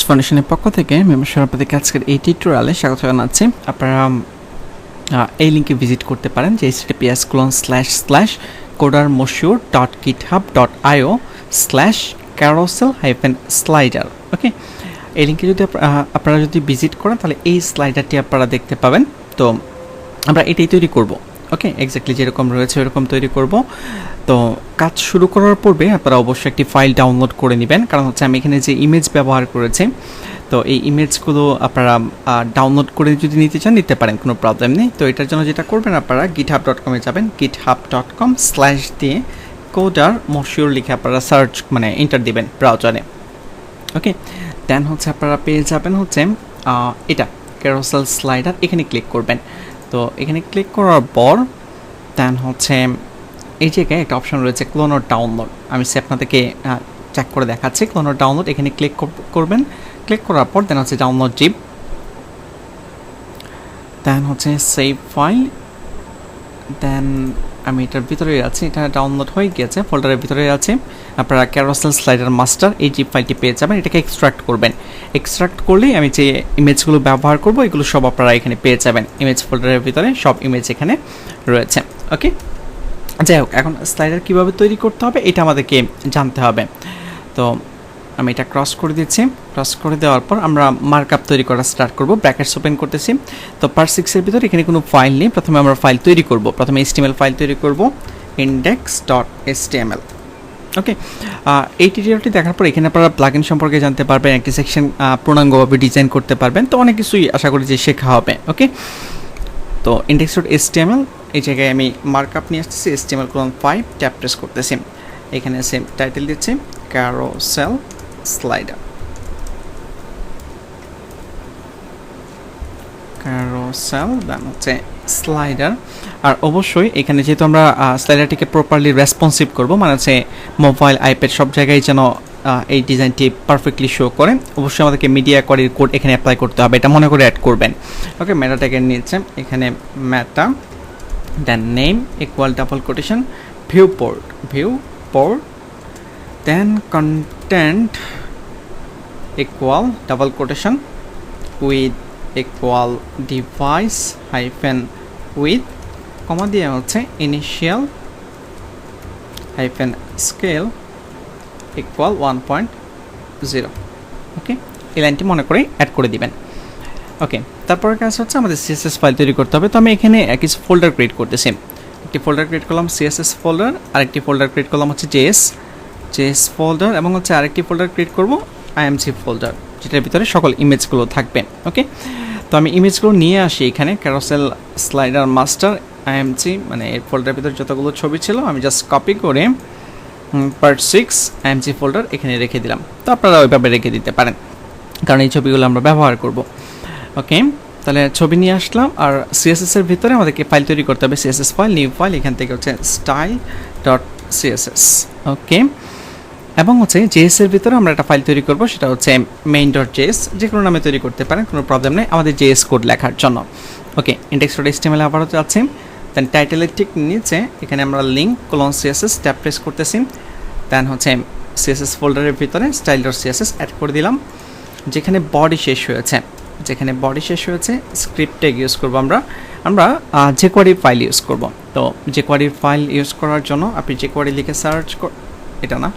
ফাউন্ডেশনের পক্ষ থেকে মেম্বারশিপ আপনাদেরকে আজকের এই টিউটোরিয়ালে স্বাগত জানাচ্ছি। আপনারা এই লিঙ্কে ভিজিট করতে পারেন যে https://codarmoshur.github.io/carousel-slider। ওকে, এই লিঙ্কে যদি আপনারা যদি ভিজিট করেন তাহলে এই স্লাইডারটি আপনারা দেখতে পাবেন। তো আমরা এটাই তৈরি করব। ওকে, এক্স্যাক্টলি যেরকম রয়েছে ওরকম তৈরি করব। তো কাজ শুরু করার পূর্বে আপনারা অবশ্যই একটি ফাইল ডাউনলোড করে নেবেন, কারণ হচ্ছে আমি এখানে যে ইমেজ ব্যবহার করেছি, তো এই ইমেজগুলো আপনারা ডাউনলোড করে যদি নিতে চান নিতে পারেন, কোনো প্রবলেম নেই। তো এটার জন্য যেটা করবেন, আপনারা github.com-এ যাবেন, github.com/ দিয়ে codarmoshur লিখে আপনারা সার্চ এন্টার দিবেন ব্রাউজারে। ওকে, দেন হচ্ছে আপনারা পেয়ে যাবেন হচ্ছে এটা ক্যারোসেল স্লাইডার, এখানে ক্লিক করবেন। তো এখানে ক্লিক করার পর দেন হচ্ছে এই জায়গায় একটা অপশন রয়েছে ক্লোন অর ডাউনলোড। আমি আপনাদেরকে চেক করে দেখাচ্ছি। ক্লোন অর ডাউনলোড এখানে ক্লিক করবেন। ক্লিক করার পর দেন হচ্ছে ডাউনলোড জিপ, দেন হচ্ছে সেভ ফাইল। দেন আমি এটার ভিতরে আছি, এটা ডাউনলোড হয়ে গিয়েছে, ফোল্ডারের ভিতরে আছে। আপনারা ক্যারোসেল স্লাইডার মাস্টার এই জিপ ফাইলটি পেয়ে যাবেন। এটাকে এক্সট্রাক্ট করবেন। এক্সট্রাক্ট করলেই আমি যে ইমেজগুলো ব্যবহার করব এগুলো সব আপনারা এখানে পেয়ে যাবেন। ইমেজ ফোল্ডারের ভিতরে সব ইমেজ এখানে রয়েছে। ওকে, যাই হোক, এখন স্লাইডার কীভাবে তৈরি করতে হবে এটা আমাদেরকে জানতে হবে। তো আমি এটা ক্রস করে দিচ্ছি। ক্রস করে দেওয়ার পর আমরা মার্কআপ তৈরি করা স্টার্ট করব। ব্র্যাকেটস ওপেন করতেছি। তো পার্ট 6-এর ভিতরে এখানে কোনো ফাইল নেই, প্রথমে আমরা ফাইল তৈরি করব। প্রথমে HTML ফাইল তৈরি করব, index.html। ওকে, এই টিউটোরিয়ালটি দেখার পর এখানে আপনারা প্লাগইন সম্পর্কে জানতে পারবেন, একটি সেকশন পূর্ণাঙ্গভাবে ডিজাইন করতে পারবেন। তো অনেক কিছুই আশা করি যে শেখা হবে। ওকে, তো index.html এই জায়গায় আমি মার্কআপ নিয়ে আসতেছি, HTML:5 ট্যাব প্রেস করতেছি। এখানে সেম টাইটেল দিচ্ছি ক্যারোসেল স্লাইডার। ক্যারোসেল দেন হচ্ছে স্লাইডার। আর অবশ্যই এখানে যেহেতু আমরা স্লাইডারটিকে প্রপারলি রেসপন্সিভ করব, মানে হচ্ছে মোবাইল, আইপ্যাড সব জায়গায় যেন এই ডিজাইনটি পারফেক্টলি শো করে, অবশ্যই আমাদেরকে মিডিয়া কোয়ারির কোড এখানে অ্যাপ্লাই করতে হবে, এটা মনে করে অ্যাড করবেন। ওকে, মেটা ট্যাগ নিচ্ছে এখানে meta, then name equal double quotation viewport, then content equal double quotation width equal device hyphen width, comma দিয়ে হচ্ছে initial hyphen scale equal 1.0। Okay, এই লাইনটি মনে করে অ্যাড করে দিবেন। ওকে, তারপরে কাজ হচ্ছে আমাদের CSS ফাইল তৈরি করতে হবে। তো আমি এখানে কিছু ফোল্ডার ক্রিয়েট করতেছি। একটি ফোল্ডার ক্রিয়েট করলাম CSS ফোল্ডার, আরেকটি ফোল্ডার ক্রিয়েট করলাম হচ্ছে JS ফোল্ডার, এবং হচ্ছে আরেকটি ফোল্ডার ক্রিয়েট করব IMG ফোল্ডার, যেটার ভিতরে সকল ইমেজগুলো থাকবে। ওকে, তো আমি ইমেজগুলো নিয়ে আসি এখানে ক্যারোসেল স্লাইডার মাস্টার IMG, এই ফোল্ডারের ভিতরে যতগুলো ছবি ছিল আমি জাস্ট কপি করে পার্ট 6 IMG ফোল্ডার এখানে রেখে দিলাম। তো আপনারা ওইভাবে রেখে দিতে পারেন, কারণ এই ছবিগুলো আমরা ব্যবহার করব। ওকে, তাহলে ছবি নিয়ে আসলাম। আর CSS এর ভিতরে আমাদেরকে ফাইল তৈরি করতে হবে, CSS ফাইল, নিউ ফাইল, এখান থেকে হচ্ছে style.css। ওকে, এবং হচ্ছে JS এর ভিতরে আমরা একটা ফাইল তৈরি করব, সেটা হচ্ছে main.js, যে কোনো নামে তৈরি করতে পারেন, কোনো প্রবলেম নেই আমাদের JS কোড লেখার জন্য। ওকে, index.html আবারও যাচ্ছে, দেন টাইটেলের ঠিক নিচে এখানে আমরা লিঙ্ক :CSS ট্যাব প্রেস করতেছি। দেন হচ্ছে CSS ফোল্ডারের ভিতরে style.css অ্যাড করে দিলাম। যেখানে বডি শেষ হয়েছে স্ক্রিপ্ট ট্যাগ ইউজ করব আমরা jQuery ফাইল ইউজ করব। তো jQuery ফাইল ইউজ করার জন্য আপনি jQuery লিখে সার্চ এটা না,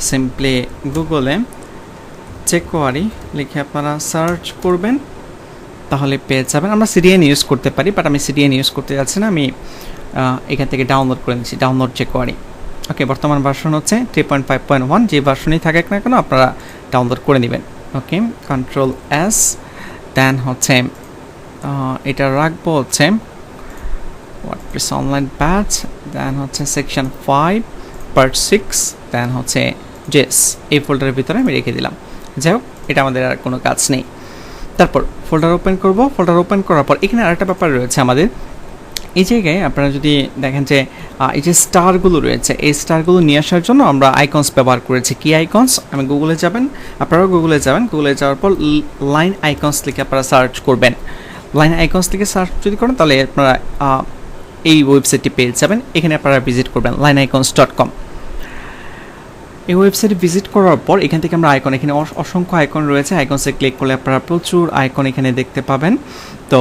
সিম্পলি গুগলে jQuery লিখে আপনারা সার্চ করবেন, তাহলে পেয়ে যাবেন। আমরা CDN ইউজ করতে পারি, বাট আমি CDN ইউজ করতে যাচ্ছি না, আমি এখান থেকে ডাউনলোড করে নিচ্ছি, ডাউনলোড jQuery। ওকে, বর্তমান ভার্সন হচ্ছে 3.5.1, যে ভার্সনই থাকুক না কেন আপনারা ডাউনলোড করে নেবেন। ওকে, Ctrl+S, দেন হচ্ছে এটা রাখবো হচ্ছে ওয়ার্ডপ্রেস অনলাইন ব্যাচ, দেন হচ্ছে সেকশন 5 পার্ট 6, দেন হচ্ছে JS, এই ফোল্ডারের ভিতরে আমি রেখে দিলাম। যাই হোক, এটা আমাদের আর কোনো কাজ নেই। তারপর ফোল্ডার ওপেন করব। ফোল্ডার ওপেন করার পর এখানে আরেকটা ব্যাপার রয়েছে আমাদের, এই জায়গায় আপনারা যদি দেখেন যে এই যে স্টারগুলো রয়েছে, এই স্টারগুলো নিয়ে আসার জন্য আমরা আইকনস ব্যবহার করেছি। কি আইকনস? আমি গুগলে যাবেন, আপনারাও গুগলে যাবেন, গুগলে যাওয়ার পর লাইন আইকনস লিখে আপনারা সার্চ করবেন। লাইন আইকনস লিখে সার্চ যদি করেন তাহলে আপনারা এই ওয়েবসাইটটি পেয়ে যাবেন। এখানে আপনারা ভিজিট করবেন lineicons.com। এই ওয়েবসাইটে ভিজিট করার পর এখান থেকে আমরা আইকন, এখানে অসংখ্য আইকন রয়েছে, আইকনসে ক্লিক করলে আপনারা প্রচুর আইকন এখানে দেখতে পাবেন। তো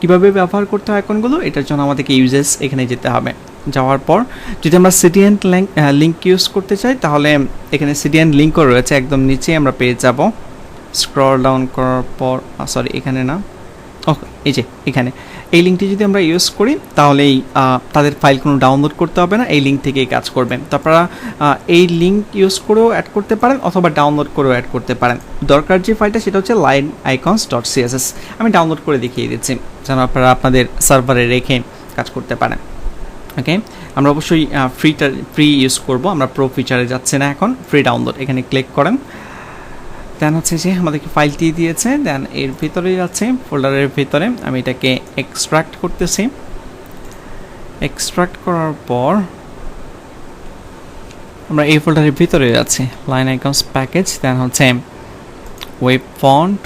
কীভাবে ব্যবহার করতে হয় আইকনগুলো, এটার জন্য আমাদেরকে ইউজেস এখানে যেতে হবে। যাওয়ার পর যদি আমরা সিডিএন লিঙ্ক ইউজ করতে চাই তাহলে এখানে সিডিএন লিঙ্কও রয়েছে, একদম নিচে আমরা পেয়ে যাব। স্ক্রল ডাউন করার পর সরি এখানে না, এই যে এখানে এই লিঙ্কটি যদি আমরা ইউজ করি তাহলে তাদের ফাইল কোনো ডাউনলোড করতে হবে না, এই লিঙ্ক থেকেই কাজ করবেন। তো আপনারা এই লিঙ্ক ইউজ করেও অ্যাড করতে পারেন অথবা ডাউনলোড করেও অ্যাড করতে পারেন। দরকার যে ফাইলটা সেটা হচ্ছে lineicons.css। আমি ডাউনলোড করে দেখিয়ে দিচ্ছি যেন আপনারা আপনাদের সার্ভারে রেখে কাজ করতে পারেন। ওকে, আমরা অবশ্যই ফ্রি ইউজ করব, আমরা প্রো ফিচারে যাচ্ছি না এখন। ফ্রি ডাউনলোড এখানে ক্লিক করেন, দেন হচ্ছে যে আমাদেরকে ফাইলটি দিয়েছে, দেন এর ভিতরে যাচ্ছে ফোল্ডারের ভিতরে। আমি এটাকে এক্সট্রাক্ট করতেছি। এক্সট্রাক্ট করার পর আমরা এই ফোল্ডারের ভিতরে যাচ্ছি, লাইন আইকনস প্যাকেজ, দেন হচ্ছে ওয়েব ফন্ট।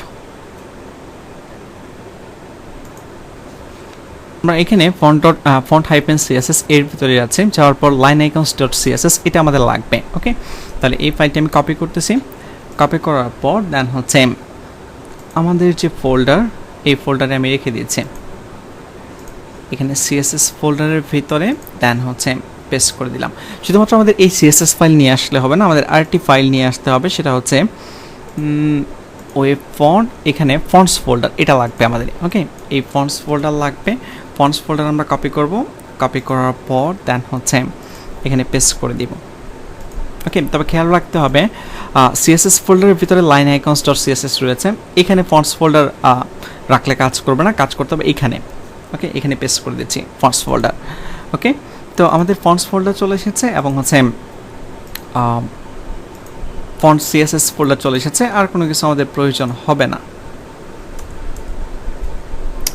আমরা এখানে ফন্ট হাইপেন সিএসএস এর ভিতরে যাচ্ছি, যাওয়ার পর lineicons.css এটা আমাদের লাগবে। ওকে, তাহলে এই ফাইলটি আমি কপি করতেছি। কপি করার পর দেন হচ্ছে আমাদের যে ফোল্ডার, এই ফোল্ডারে আমি রেখে দিয়েছি এখানে সিএসএস ফোল্ডারের ভিতরে, দেন হচ্ছে পেস্ট করে দিলাম। শুধুমাত্র আমাদের এই সিএসএস ফাইল নিয়ে আসলে হবে না, আমাদের আরেকটি ফাইল নিয়ে আসতে হবে, সেটা হচ্ছে ওয়েব ফন্ট। এখানে ফন্টস ফোল্ডার এটা লাগবে আমাদের। ওকে, এই ফন্টস ফোল্ডার লাগবে। ফন্টস ফোল্ডার আমরা কপি করব। কপি করার পর দেন হচ্ছে এখানে পেস্ট করে দিব। ওকে, তবে খেয়াল রাখতে হবে সিএসএস ফোল্ডারের ভিতরে lineicons.css রয়েছে, এখানে ফন্টস ফোল্ডার রাখলে কাজ করবে না, কাজ করতে হবে এখানে। ওকে, এখানে পেস্ট করে দিচ্ছি ফন্টস ফোল্ডার। ওকে, তো আমাদের ফন্টস ফোল্ডার চলে এসেছে এবং হচ্ছে ফন্ট সিএসএস ফোল্ডার চলে এসেছে, আর কোনো কিছু আমাদের প্রয়োজন হবে না।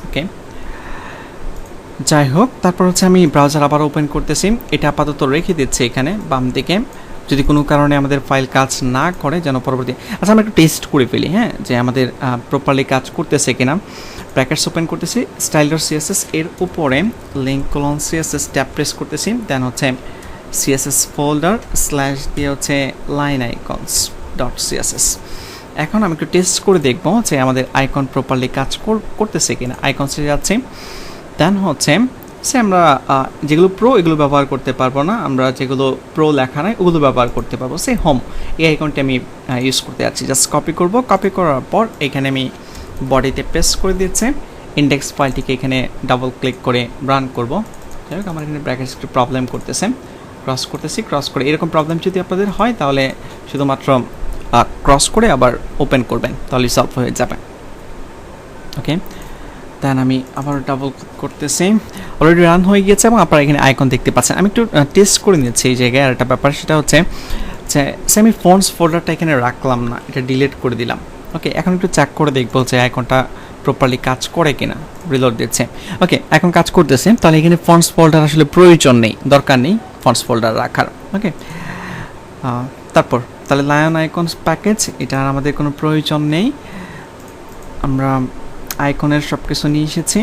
ওকে, যাই হোক, তারপর হচ্ছে আমি ব্রাউজার আবার ওপেন করতেছি। এটা আপাতত রেখে দিচ্ছি এখানে বাম দিকে, যদি কোনো কারণে আমাদের ফাইল কাজ না করে যেন পরবর্তী। আচ্ছা, আমরা একটু টেস্ট করে ফেলি, হ্যাঁ, যে আমাদের প্রপারলি কাজ করতেছে কিনা। ব্র্যাকেটস ওপেন করতেছি, style.css এর উপরে link:/css ট্যাব প্রেস করতেছি, দেন হচ্ছে সিএসএস ফোল্ডার স্ল্যাশ দিয়ে হচ্ছে lineicons.css। এখন আমি একটু টেস্ট করে দেখব যে আমাদের আইকন প্রপারলি কাজ করতেছে কিনা। আইকনসে যাচ্ছি, দেন হচ্ছে সে আমরা যেগুলো প্রো এগুলো ব্যবহার করতে পারবো না, আমরা যেগুলো প্রো লেখা নাই ওগুলো ব্যবহার করতে পারবো। সে হোম এই আইকনটি আমি ইউজ করতে যাচ্ছি। জাস্ট কপি করব। কপি করার পর এখানে আমি বডিতে পেস্ট করে দিচ্ছি। ইন্ডেক্স ফাইলটিকে এখানে ডাবল ক্লিক করে রান করব। যাই হোক, আমার এখানে ব্র্যাকেটস একটু প্রবলেম করতেছে, ক্রস করতেছি। ক্রস করে এরকম প্রবলেম যদি আপনাদের হয় তাহলে শুধুমাত্র ক্রস করে আবার ওপেন করবেন, তাহলে সলভ হয়ে যাবে। ওকে, দেন আমি আবার ডাবল ক্লিক করতেছি। অলরেডি রান হয়ে গিয়েছে এবং আপনারা এখানে আইকন দেখতে পাচ্ছেন। আমি একটু টেস্ট করে নিচ্ছি এই জায়গায়। আর একটা ব্যাপার সেটা হচ্ছে যে আমি ফন্টস ফোল্ডারটা এখানে রাখলাম না, এটা ডিলিট করে দিলাম। ওকে, এখন একটু চেক করে দেখবো যে আইকনটা প্রপারলি কাজ করে কিনা। রিলোড দিচ্ছে। ওকে, এখন কাজ করতেছে। তাহলে এখানে ফন্টস ফোল্ডার আসলে প্রয়োজন নেই, দরকার নেই ফন্টস ফোল্ডার রাখার। ওকে, তারপর তাহলে লায়ন আইকনস প্যাকেজ এটার আমাদের কোনো প্রয়োজন নেই, আমরা আইকনের সব কিছু নিয়ে এসেছি।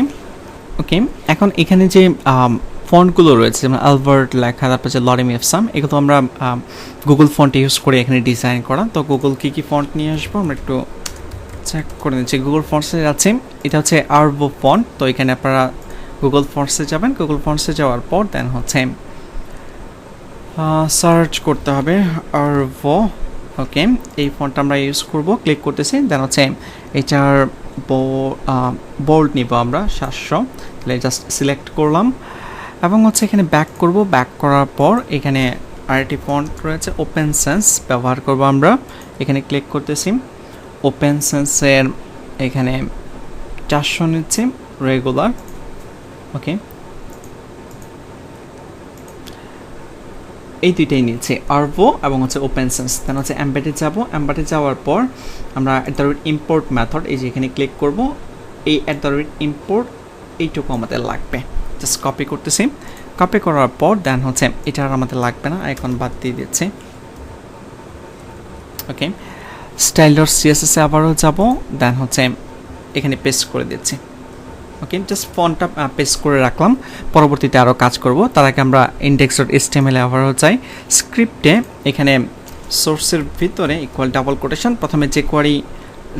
ওকে, এখন এখানে যে ফন্টগুলো রয়েছে, যেমন আলবার্ট লেখা, তারপর যে লরেম এফসাম, এগুলো আমরা গুগল ফন্ট ইউজ করে এখানে ডিজাইন করা। তো গুগল কী ফন্ট নিয়ে আসবো আমরা একটু চেক করে নিচ্ছি। গুগল ফন্টসে যাচ্ছি, এটা হচ্ছে আরভো ফন্ট। তো এখানে আপনারা গুগল ফন্টসে যাবেন। গুগল ফন্টসে যাওয়ার পর দেন হচ্ছে সার্চ করতে হবে আরভো। ওকে, এই ফন্টটা আমরা ইউজ করব। ক্লিক করতেছি, দেন হচ্ছে এটার বোল্ড নিব আমরা 700। তাহলে জাস্ট সিলেক্ট করলাম এবং হচ্ছে এখানে ব্যাক করব। ব্যাক করার পর এখানে আরেকটি ফন্ট রয়েছে ওপেন সেন্স, ব্যবহার করব আমরা। এখানে ক্লিক করতেছি, ওপেন সেন্সের এখানে 400 নিচ্ছি রেগুলার। ওকে, এই দুইটাই নিচ্ছি, আরভো এবং হচ্ছে ওপেন সেন্স। দেন হচ্ছে এমবেডে যাব। এমবেডে যাওয়ার পর আমরা ইম্পোর্ট মেথড, এই যে এখানে ক্লিক করব। এই ইম্পোর্ট এইটুকু আমাদের লাগবে। জাস্ট কপি করতেছি। কপি করার পর দেন হচ্ছে এটা আর আমাদের লাগবে না, আইকন বাদ দিয়ে দিচ্ছি। ওকে, style.css এ আবারও যাব, দেন হচ্ছে এখানে পেস্ট করে দিচ্ছি। ওকে, জাস্ট ফন্টটা পেস্ট করে রাখলাম, পরবর্তীতে আরও কাজ করব। তার আগে আমরা index.html এ আবারও যাই। স্ক্রিপ্টে এখানে সোর্সের ভিতরে ইকুয়াল ডাবল কোটেশন, প্রথমে jQuery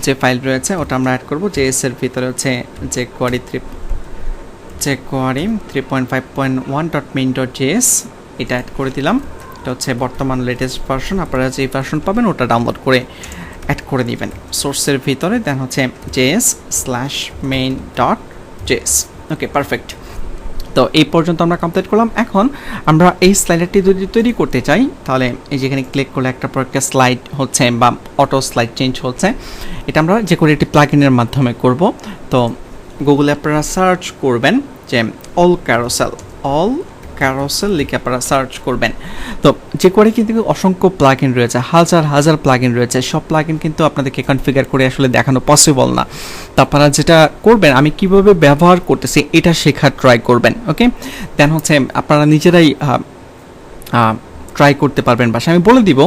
যে ফাইল রয়েছে ওটা আমরা অ্যাড করব। JS এর ভিতরে হচ্ছে jQuery 3.5.1.main.js এটা অ্যাড করে দিলাম। এটা হচ্ছে বর্তমান লেটেস্ট ভার্সন, আপনারা যে ভার্সন পাবেন ওটা ডাউনলোড করে অ্যাড করে দিবেন সোর্সের ভিতরে। দেন হচ্ছে js/main.js। ওকে, পারফেক্ট। তো এই পর্যন্ত আমরা কমপ্লিট করলাম। এখন আমরা এই স্লাইডারটি যদি তৈরি করতে চাই তাহলে এই যেখানে ক্লিক করলে একটা পর একটা স্লাইড হচ্ছে বা অটো স্লাইড চেঞ্জ হচ্ছে, এটা আমরা যে কোনো একটি প্লাগইনের মাধ্যমে করব। তো গুগলে আপনারা সার্চ করবেন যে অল ক্যারোসেল লিখে আপনারা সার্চ করবেন। তো jQuery কিন্তু অসংখ্য প্লাগইন রয়েছে, হাজার হাজার প্লাগইন রয়েছে। সব প্লাগইন কিন্তু আপনাদেরকে কনফিগার করে আসলে দেখানো পসিবল না। তো আপনারা যেটা করবেন, আমি কিভাবে ব্যবহার করতেছি এটা শেখার ট্রাই করবেন। ওকে, দেন হচ্ছে আপনারা নিজেরাই ট্রাই করতে পারবেন বাসায়। আমি বলে দিব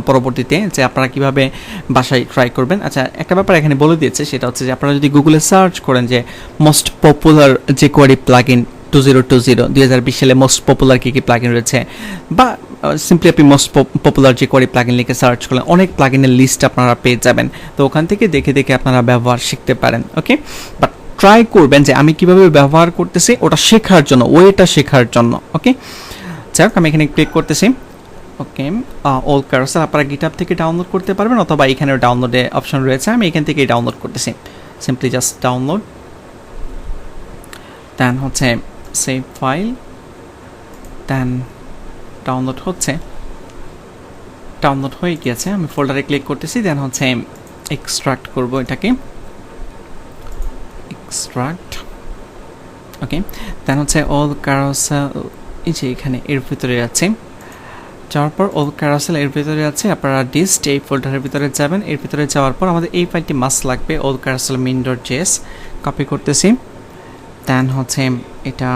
পরবর্তীতে যে আপনারা কিভাবে বাসায় ট্রাই করবেন। আচ্ছা, একটা ব্যাপার এখানে বলে দিয়েছে, সেটা হচ্ছে যে আপনারা যদি গুগলে সার্চ করেন যে মোস্ট পপুলার jQuery প্লাগইন 2020 সালে মোস্ট পপুলার কী কী প্লাগইন রয়েছে, বা সিম্পলি আপনি মোস্ট পপুলার jQuery প্লাগইন লিখে সার্চ করলেন, অনেক প্লাগইনের লিস্ট আপনারা পেয়ে যাবেন। তো ওখান থেকে দেখে দেখে আপনারা ব্যবহার শিখতে পারেন। ওকে, বাট ট্রাই করবেন যে আমি কিভাবে ব্যবহার করতেছি ওটা শেখার জন্য, ওয়েটা শেখার জন্য। ওকে, যাক আমি এখানে ক্লিক করতেছি। ওকে, অল ক্যারোসেল আপনারা গিটহাব থেকে ডাউনলোড করতে পারবেন, অথবা এখানে ডাউনলোডে অপশন রয়েছে, আমি এখান থেকেই ডাউনলোড করতেছি। সিম্পলি জাস্ট ডাউনলোড, দেন হচ্ছে সেভ ফাইল, দেন ডাউনলোড হচ্ছে, ডাউনলোড হয়ে গিয়েছে। আমি ফোল্ডারে ক্লিক করতেছি, দেন হচ্ছে এক্সট্রাক্ট করব এটাকে, এক্সট্রাক্ট। ওকে, দেন হচ্ছে অল ক্যারোসেল, এই যে এখানে এর ভিতরে আছে, যাওয়ার পর অল ক্যারোসেল এর ভিতরে আছে, আপনারা ডিস্ট এই ফোল্ডারের ভিতরে যাবেন। এর ভিতরে যাওয়ার পর আমাদের এই ফাইলটি মাস্ট লাগবে, অল ক্যারোসেল main.js। কপি করতেছি, দেন হচ্ছে এটা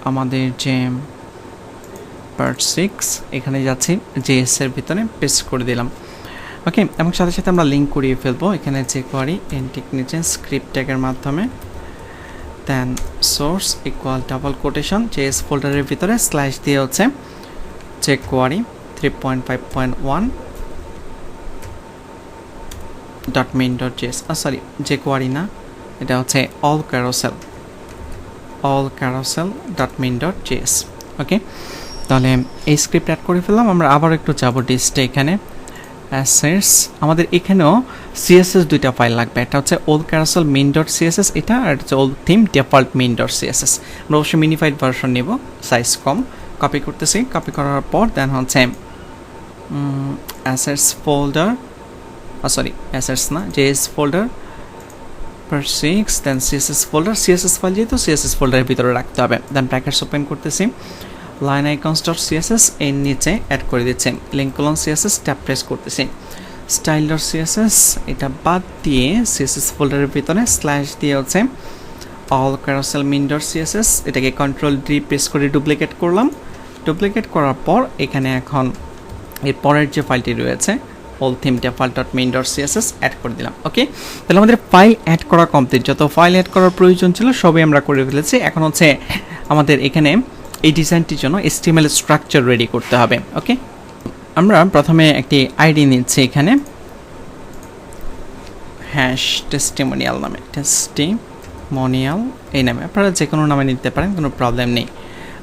আমাদের যে পার্ট 6 এখানে যাচ্ছি, JS এর ভিতরে পেস্ট করে দিলাম। ওকে, এবং সাথে সাথে আমরা লিঙ্ক করিয়ে ফেলবো এখানে jQuery ইন্টিগ্রেশন স্ক্রিপ্ট ট্যাগের মাধ্যমে। Then source equal double quotation, JS ফোল্ডারের ভিতরে স্ল্যাশ দিয়ে হচ্ছে jQuery 3.5.1.main.js, সরি jQuery না, এটা হচ্ছে অল ক্যারোসেল.main.js। ওকে, তাহলে এই স্ক্রিপ্ট অ্যাড করে ফেললাম। আমরা আবার একটু যাব ডিস্টে, এখানে অ্যাসেটস, আমাদের এখানেও CSS দুইটা ফাইল লাগবে, একটা হচ্ছে old carousel main.css এটা, আর হচ্ছে old theme default main.css। আমরা অবশ্যই মিনিফাইড ভার্সন নেব, সাইজ কম। কপি করতেছি, কপি করার পর দেন হচ্ছে অ্যাসেটস ফোল্ডার, সরি অ্যাসেটস না, JS ফোল্ডার পার 6, then CSS folder, CSS file যেহেতু CSS ফোল্ডারের ভিতরে রাখতে হবে। দেন প্যাকেটস ওপেন করতেছি, লাইন icons.css এর নিচে অ্যাড করে দিচ্ছি, link colon CSS tab press করতেছি, style.css এটা বাদ দিয়ে CSS ফোল্ডারের ভিতরে স্ল্যাশ দিয়ে হচ্ছে all carousel main.css এটাকে কন্ট্রোল ডি প্রেস করে ডুপ্লিকেট করলাম। ডুপ্লিকেট করার পর এখানে এখন এর পরের যে ফাইলটি রয়েছে all theme default.main.css অ্যাড করে দিলাম। ওকে, তাহলে আমাদের ফাইল অ্যাড করা কমপ্লিট, যত ফাইল অ্যাড করার প্রয়োজন ছিল সবই আমরা করে ফেলেছি। এখন হচ্ছে আমাদের এখানে এই ডিজাইনটির জন্য HTML স্ট্রাকচার রেডি করতে হবে। ওকে, আমরা প্রথমে একটি আইডি নিচ্ছি, এখানে হ্যাশ টেস্টিমোনিয়াল নামে, টেস্টিমোনিয়াল এই নামে, আপনারা যে কোনো নামে নিতে পারেন, কোনো প্রবলেম নেই।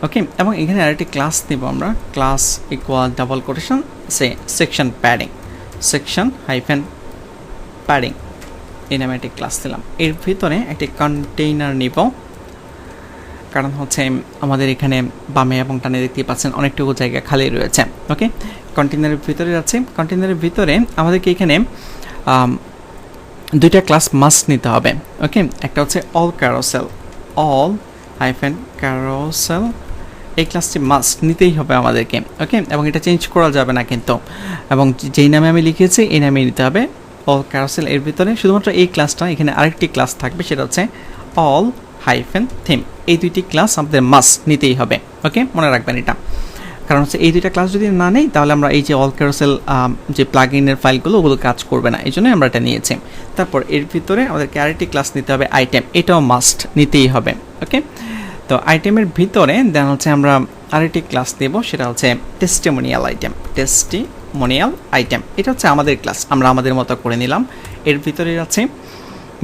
ওকে, এবং এখানে আরেকটি ক্লাস দেব আমরা, class equal double quotation section padding, section hyphen padding এই নামে একটি ক্লাস দিলাম। এর ভিতরে একটি কন্টেইনার নিব, কারণ হচ্ছে আমাদের এখানে বামে এবং ডানে দেখতে পাচ্ছেন অনেকটুকু জায়গা খালি রয়েছে। ওকে, কন্টেইনারের ভিতরে যাচ্ছে, কন্টেইনারের ভিতরে আমাদেরকে এখানে দুইটা ক্লাস মাস্ট নিতে হবে। ওকে, একটা হচ্ছে অল ক্যারোসেল এই ক্লাসটি মাস্ট নিতেই হবে আমাদেরকে। ওকে, এবং এটা চেঞ্জ করা যাবে না কিন্তু, এবং যেই নামে আমি লিখেছি এই নামে নিতে হবে অল ক্যারোসেল। এর ভিতরে শুধুমাত্র এই ক্লাসটা, এখানে আরেকটি ক্লাস থাকবে, সেটা হচ্ছে অল থিম। এই দুইটি ক্লাস আমাদের মাস্ট নিতেই হবে। ওকে, মনে রাখবেন এটা, কারণ হচ্ছে এই দুইটা ক্লাস যদি না নেই তাহলে আমরা এই যে অল ক্যারোসেল যে প্লাগইনের ফাইলগুলো ওগুলো কাজ করবে না, এই জন্যই আমরা এটা নিয়েছি। তারপর এর ভিতরে আমাদেরকে আরেকটি ক্লাস নিতে হবে আইটেম, এটাও মাস্ট নিতেই হবে। ওকে, তো আইটেমের ভিতরে দেন হচ্ছে আমরা আরেকটি ক্লাস দেব, সেটা হচ্ছে টেস্টিমোনিয়াল আইটেম। এটা হচ্ছে আমাদের ক্লাস, আমরা আমাদের মতো করে নিলাম। এর ভিতরে আছে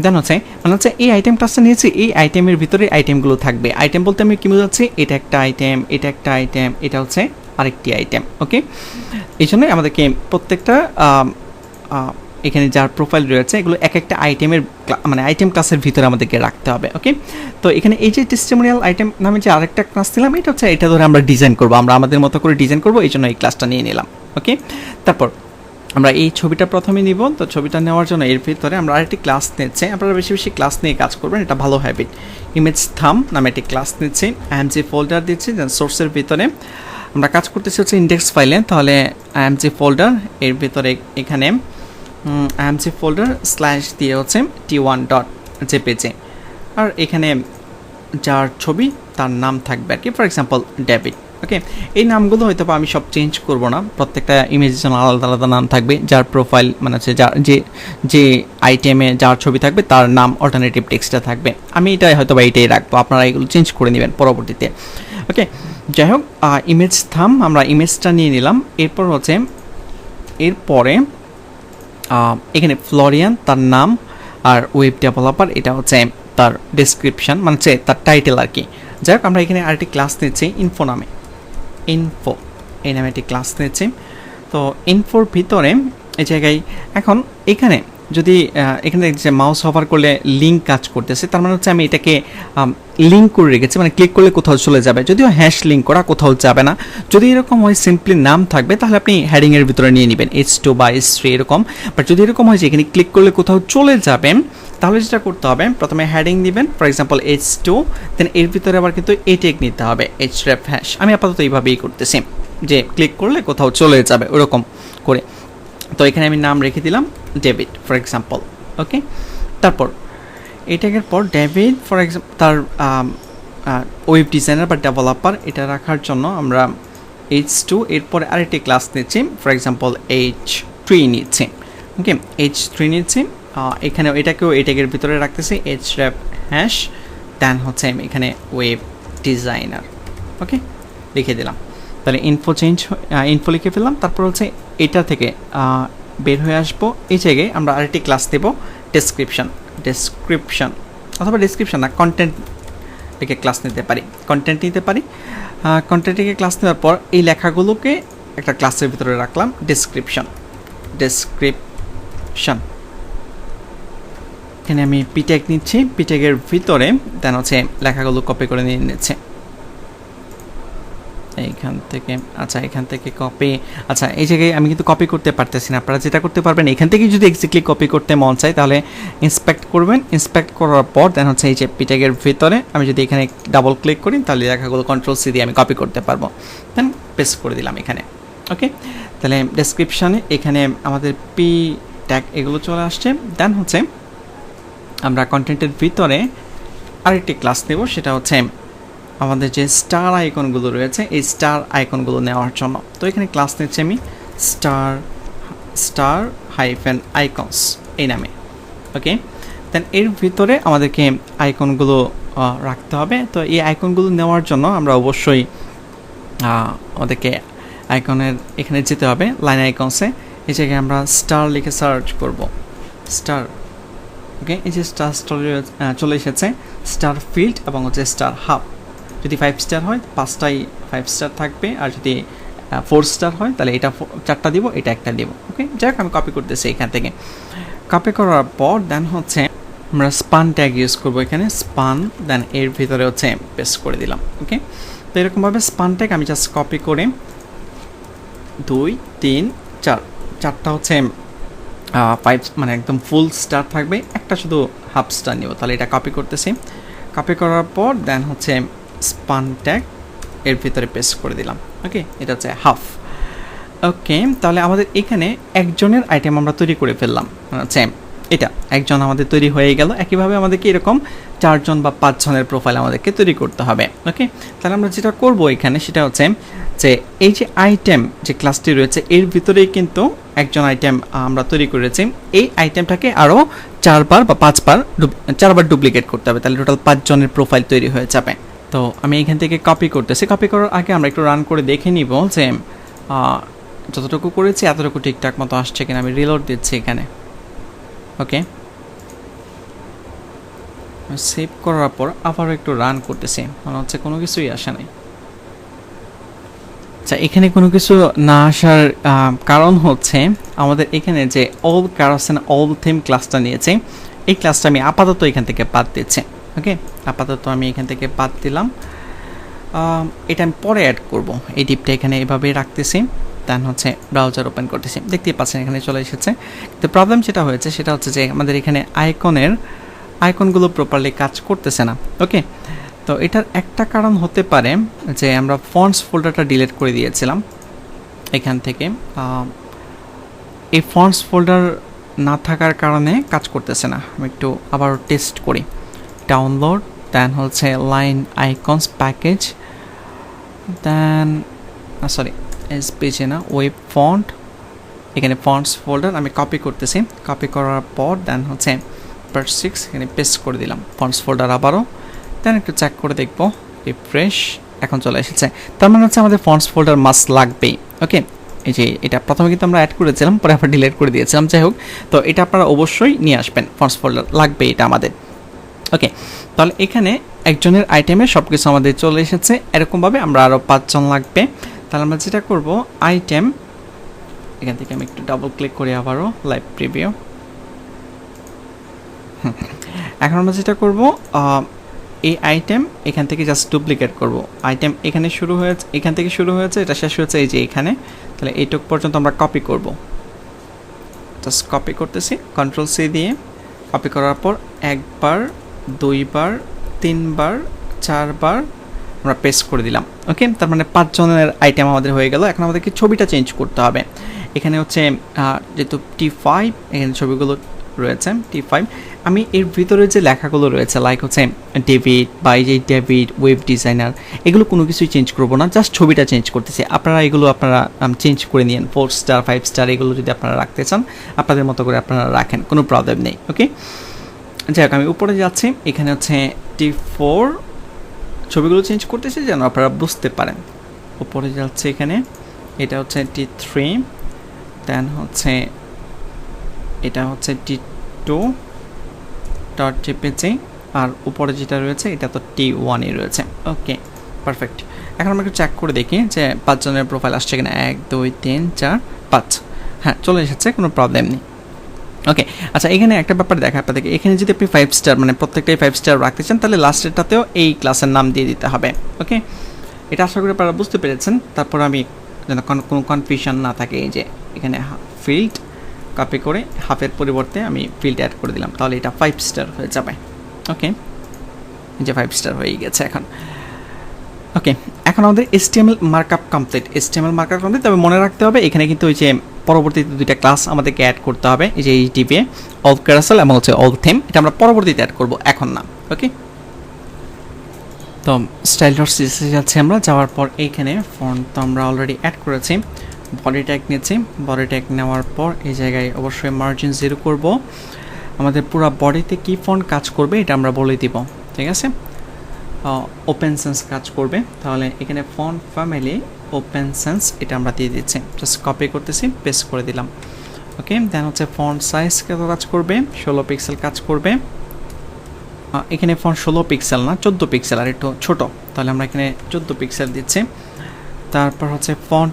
দেন হচ্ছে মানে হচ্ছে এই আইটেম ক্লাসটা নিয়েছি, এই আইটেমের ভিতরে আইটেমগুলো থাকবে। আইটেম বলতে আমি কি বোঝাচ্ছি, এটা একটা আইটেম, এটা একটা আইটেম, এটা হচ্ছে আরেকটি আইটেম। ওকে, এই জন্যই আমাদেরকে প্রত্যেকটা এখানে যার প্রোফাইল রয়েছে এগুলো এক একটা আইটেমের মানে আইটেম ক্লাসের ভিতরে আমাদেরকে রাখতে হবে। ওকে, তো এখানে এই যে টেস্টিমোনিয়াল আইটেম নামে যে আরেকটা ক্লাস দিলাম, এটা হচ্ছে এটা ধরে আমরা ডিজাইন করবো, আমরা আমাদের মতো করে ডিজাইন করবো, এই জন্য এই ক্লাসটা নিয়ে নিলাম। ওকে, তারপর আমরা এই ছবিটা প্রথমে নিব। তো ছবিটা নেওয়ার জন্য এর ভিতরে আমরা আরেকটি ক্লাস নিচ্ছি, আপনারা বেশি বেশি ক্লাস নিয়ে কাজ করবেন, এটা ভালো হ্যাবিট। ইমেজ থাম নামে একটি ক্লাস নিচ্ছি, IMG ফোল্ডার দিচ্ছি, দেন সোর্সের ভিতরে আমরা কাজ করতেছি হচ্ছে ইন্ডেক্স ফাইলে, তাহলে IMG ফোল্ডার এর ভিতরে এখানে IMG ফোল্ডার স্ল্যাশ দিয়ে হচ্ছে t1.jpg, আর এখানে যার ছবি তার নাম থাকবে আর কি, ফর এক্সাম্পল ডেভিড। ওকে, এই নামগুলো হয়তো আমি সব চেঞ্জ করব না, প্রত্যেকটা ইমেজের জন্য আলাদা আলাদা নাম থাকবে, যার প্রোফাইল মানে হচ্ছে যার যে আইটেমে যার ছবি থাকবে তার নাম অল্টারনেটিভ টেক্সটটা থাকবে। আমি এটাই হয়তো বা এটাই রাখবো, আপনারা এগুলো চেঞ্জ করে নেবেন পরবর্তীতে। ওকে, যাই হোক, ইমেজ থাম আমরা ইমেজটা নিয়ে নিলাম। এরপর হচ্ছে এরপরে এখানে ফ্লোরিয়ান তার নাম, আর ওয়েব ডেভেলপার এটা হচ্ছে তার ডেসক্রিপশন মানে হচ্ছে তার টাইটেল আর কি। যাই হোক, আমরা এখানে আরেকটি ক্লাস নিচ্ছি ইনফো নামে, ইনফো এই নামে একটি ক্লাস নিচ্ছি। তো ইনফোর ভিতরে এই জায়গায় এখন এখানে যদি এখানে যে মাউস হভার করলে লিঙ্ক কাজ করতেছে, তার মানে হচ্ছে আমি এটাকে লিঙ্ক করে রেখেছি, মানে ক্লিক করলে কোথাও চলে যাবে, যদিও হ্যাশ লিঙ্ক করা কোথাও যাবে না। যদি এরকম হয় সিম্পলি নাম থাকবে তাহলে আপনি হেডিংয়ের ভিতরে নিয়ে নেবেন H2 বা H3 এরকম। বাট যদি এরকম হয় যে এখানে ক্লিক করলে কোথাও চলে যাবেন, তাহলে যেটা করতে হবে প্রথমে হেডিং দিবেন, ফর এক্সাম্পল H2, দেন এর ভিতরে আবার কিন্তু এই ট্যাগ নিতে হবে href হ্যাশ। আমি আপাতত এইভাবেই করতেছি যে ক্লিক করলে কোথাও চলে যাবে ওরকম করে। তো এখানে আমি নাম রেখে দিলাম ডেভিড ফর এক্সাম্পল। ওকে, তারপর এই ট্যাগের পর ডেভিড ফর এক্সাম্পল তার ওয়েব ডিজাইনার বা ডেভেলপার, এটা রাখার জন্য আমরা H2 এরপরে আরেকটি ক্লাস নিচ্ছি, ফর এক্সাম্পল H3 নিচ্ছি। ওকে, H3 নিচ্ছি, এখানে এটাকেও এই ট্যাগের ভিতরে রাখতেছি href হ্যাশ, দেন হচ্ছে আমি এখানে ওয়েব ডিজাইনার। ওকে, লিখে দিলাম। তাহলে ইনফো লিখে ফেললাম। তারপর হচ্ছে এটা থেকে বের হয়ে আসবো, এই জায়গায় আমরা আরেকটি ক্লাস দেব ডেসক্রিপশন অথবা ডেসক্রিপশন না, কন্টেন্ট থেকে ক্লাস নিতে পারি, কন্টেন্ট থেকে ক্লাস নেওয়ার পর এই লেখাগুলোকে একটা ক্লাসের ভিতরে রাখলাম ডেসক্রিপশন। এখানে আমি পিট্যাগ নিচ্ছি, পিট্যাগের ভিতরে দেন হচ্ছে লেখাগুলো কপি করে নিয়ে নিচ্ছে এইখান থেকে। আচ্ছা, এখান থেকে কপি, আচ্ছা এই জায়গায় আমি কিন্তু কপি করতে পারতেছি না, আপনারা যেটা করতে পারবেন এখান থেকে যদি এক্স্যাক্টলি কপি করতে মন চায় তাহলে ইন্সপেক্ট করবেন, ইন্সপেক্ট করার পর দেন হচ্ছে এই যে পিট্যাগের ভিতরে আমি যদি এখানে ডাবল ক্লিক করি তাহলে লেখাগুলো Ctrl+C দিয়ে আমি কপি করতে পারবো, দেন পেস্ট করে দিলাম এখানে। ওকে, তাহলে ডেসক্রিপশানে এখানে আমাদের পি ট্যাগ এগুলো চলে আসছে। দেন হচ্ছে আমরা কন্টেন্টের ভিতরে আরেকটি ক্লাস নেব, সেটা হচ্ছে আমাদের যে স্টার আইকনগুলো রয়েছে এই স্টার আইকনগুলো নেওয়ার জন্য। তো এখানে ক্লাস নিচ্ছি আমি স্টার হাইফেন আইকনস এই নামে। ওকে, দেন এর ভিতরে আমাদেরকে আইকনগুলো রাখতে হবে। তো এই আইকনগুলো নেওয়ার জন্য আমরা অবশ্যই আমাদেরকে আইকনের এখানে যেতে হবে, লাইন আইকনসে। এই জায়গায় আমরা স্টার লিখে সার্চ করব, স্টার। ওকে, এই যে স্টার চলে এসেছে, স্টার ফিল্ড এবং হচ্ছে স্টার হাব। যদি 5 স্টার হয় 5টাই 5 স্টার থাকবে, আর যদি 4 স্টার হয় তাহলে এটা 4টা দিব, এটা একটা দিব। ওকে, যাই হোক আমি কপি করতেছি এখান থেকে। কপি করার পর দেন হচ্ছে আমরা স্পান ট্যাগ ইউজ করবো এখানে, স্পান, দেন এর ভিতরে হচ্ছে পেস্ট করে দিলাম। ওকে, তো এরকমভাবে স্পান ট্যাগ আমি জাস্ট কপি করে 2 3 4 4টা হচ্ছে 5 মানে একদম ফুল স্টার থাকবে, একটা শুধু হাফ স্টার নিব। তাহলে এটা কপি করতেছি, কপি করার পর দেন হচ্ছে স্পান ট্যাগ এর ভিতরে পেস্ট করে দিলাম। ওকে, এটা হচ্ছে হাফ। ওকে, তাহলে আমাদের এখানে একজনের আইটেম আমরা তৈরি করে ফেললাম, হচ্ছে এটা একজন আমাদের তৈরি হয়ে গেল। একইভাবে আমাদেরকে এরকম 4 জন বা 5 জনের প্রোফাইল আমাদেরকে তৈরি করতে হবে। ওকে, তাহলে আমরা যেটা করব এখানে সেটা হচ্ছে যে এই যে আইটেম যে ক্লাসটি রয়েছে এর ভিতরেই কিন্তু একজন আইটেম আমরা তৈরি করেছি, এই আইটেমটাকে আরও 4 বার বা 5 বার 4 বার ডুপ্লিকেট করতে হবে, তাহলে টোটাল 5 জনের প্রোফাইল তৈরি হয়ে যাবে। তো আমি এখান থেকে কপি করতেছি। কপি করার আগে আমরা একটু রান করে দেখে নিব যে যতটুকু করেছি এতটুকু ঠিকঠাক মতো আসছে কিনা। আমি রিলোড দিচ্ছি এখানে। ওকে, সেভ করার পর আবারও একটু রান করতেছি, মনে হচ্ছে কোনো কিছুই আসে নাই। আচ্ছা, এখানে কোনো কিছু না আসার কারণ হচ্ছে আমাদের এখানে যে অল ক্যারাসেন অল থিম ক্লাসটা নিয়েছে, এই ক্লাসটা আমি আপাতত এখান থেকে বাদ দিচ্ছি। ওকে, আপাতত আমি এখান থেকে বাদ দিলাম। এটা আমি পরে অ্যাড করব। এই ডিপটা এখানে এভাবেই রাখতেছি, দেন হচ্ছে ব্রাউজার ওপেন করতেছি। দেখতেই পাচ্ছেন এখানে চলে এসেছে। তো প্রবলেম যেটা হয়েছে সেটা হচ্ছে যে আমাদের এখানে আইকনগুলো প্রপারলি কাজ করতেছে না। ওকে, তো এটার একটা কারণ হতে পারে যে আমরা ফন্টস ফোল্ডারটা ডিলিট করে দিয়েছিলাম এখান থেকে। এই ফন্টস ফোল্ডার না থাকার কারণে কাজ করতেছে না। আমি একটু আবার টেস্ট করি। ডাউনলোড, দেন হচ্ছে লাইন আইকনস প্যাকেজ, দেন সরি এসপিজি না, ওয়েব ফন্ট। এখানে ফন্টস ফোল্ডার আমি কপি করতেছি। কপি করার পর দেন হচ্ছে পার্ট 6 এখানে পেস্ট করে দিলাম ফন্টস ফোল্ডার আবারও। দেন একটু চেক করে দেখবো, রিফ্রেশ, এখন চলে এসেছে। তার মানে হচ্ছে আমাদের ফন্টস ফোল্ডার মাস্ট লাগবেই। ওকে, এই যে এটা প্রথমে কিন্তু আমরা অ্যাড করেছিলাম, পরে আবার ডিলিট করে দিয়েছিলাম। যাই হোক, তো এটা আপনারা অবশ্যই নিয়ে আসবেন, ফন্টস ফোল্ডার লাগবে এটা আমাদের। ওকে, তাহলে এখানে একজনের আইটেমে সব কিছু আমাদের চলে এসেছে। এরকমভাবে আমরা আরও 5 জন লাগবে। তাহলে আমরা যেটা করব, আইটেম, এখান থেকে আমি একটু ডাবল ক্লিক করি আবারও, লাইভ প্রিভিউ। এখন আমরা যেটা করব, এই আইটেম এখান থেকে জাস্ট ডুপ্লিকেট করব। আইটেম এখানে শুরু হয়েছে, এখান থেকে শুরু হয়েছে, এটা শেষ হয়েছে এই যে এখানে। তাহলে এইটুক পর্যন্ত আমরা কপি করব। জাস্ট কপি করতেছি কন্ট্রোল সি দিয়ে। কপি করার পর একবার, দুইবার, তিনবার, চারবার আমরা পেস্ট করে দিলাম। ওকে, তার মানে 5 জনের আইটেম আমাদের হয়ে গেল। এখন আমাদেরকে ছবিটা চেঞ্জ করতে হবে। এখানে হচ্ছে যেহেতু T5 এখানে ছবিগুলো রয়েছে T5, আমি এর ভিতরে যে লেখাগুলো রয়েছে লাইক হচ্ছে ডেভিড বা এই যে ডেভিড ওয়েব ডিজাইনার, এগুলো কোনো কিছুই চেঞ্জ করবো না, জাস্ট ছবিটা চেঞ্জ করতেছি। আপনারা এগুলো চেঞ্জ করে নিন, 4 স্টার 5 স্টার এগুলো যদি আপনারা রাখতে চান আপনাদের মতো করে আপনারা রাখেন, কোনো প্রবলেম নেই। ওকে, যাই হোক, আমি উপরে যাচ্ছি। এখানে হচ্ছে T4 ছবিগুলো চেঞ্জ করতেছি যেন আপনারা বুঝতে পারেন। উপরে যাচ্ছে এখানে, এটা হচ্ছে T3, দেন হচ্ছে এটা হচ্ছে T2 ডট জেপিজি, আর উপরে যেটা রয়েছে এটা তো T1 রয়েছে। ওকে, পারফেক্ট। এখন আমরা একটু চেক করে দেখি যে 5 জনের প্রোফাইল আসছে কিনা। 1 2 3 4 5, হ্যাঁ চলে এসেছে, কোনো প্রবলেম নেই। ওকে, আচ্ছা, এখানে একটা ব্যাপার দেখা আপনাদেরকে। এখানে যদি আপনি 5 স্টার মানে প্রত্যেকটাই 5 স্টার রাখতে চান তাহলে লাস্টেরটাতেও এই ক্লাসের নাম দিয়ে দিতে হবে। ওকে, এটা আশা করি আপনারা বুঝতে পেরেছেন। তারপর আমি যেন কোনো কনফিউশন না থাকে, এই যে এখানে ফিল্ড কপি করে হাফের পরিবর্তে আমি ফিল্ড অ্যাড করে দিলাম, তাহলে এটা 5 স্টার হয়ে যাবে। ওকে, এই যে 5 স্টার হয়ে গেছে এখন। ওকে, এখন আমাদের HTML markup complete. HTML markup complete, তবে মনে রাখতে হবে এখানে কিন্তু ওই যে পরবর্তীতে 2টা ক্লাস আমাদেরকে অ্যাড করতে হবে, এই যে HTML অল ক্যারাসেল এবং হচ্ছে অল থিম, এটা আমরা পরবর্তীতে অ্যাড করব, এখন না। ওকে, তো স্টাইল ডট সিএসএস যাচ্ছি আমরা। যাওয়ার পর এইখানে ফন্ট তো আমরা অলরেডি অ্যাড করেছি। বডি ট্যাগ নিয়েছি। বডি ট্যাগ নেওয়ার পর এই জায়গায় অবশ্যই মার্জিন 0 করব। আমাদের পুরো বডিতে কি ফন্ট কাজ করবে এটা আমরা বলে দিব, ঠিক আছে। ওপেন সেন্স কাজ করবে, তাহলে এখানে ফন্ট ফ্যামিলি ওপেন সেন্স এটা আমরা দিয়ে দিচ্ছি। জাস্ট কপি করতেছি, পেস্ট করে দিলাম। ওকে, দেন হচ্ছে ফন্ট সাইজ কত কাজ করবে, 16 পিক্সেল কাজ করবে। এখানে ফন্ট 16 পিক্সেল না 14 পিক্সেল, আর একটু ছোট, তাহলে আমরা এখানে 14 পিক্সেল দিচ্ছি। তারপর হচ্ছে ফন্ট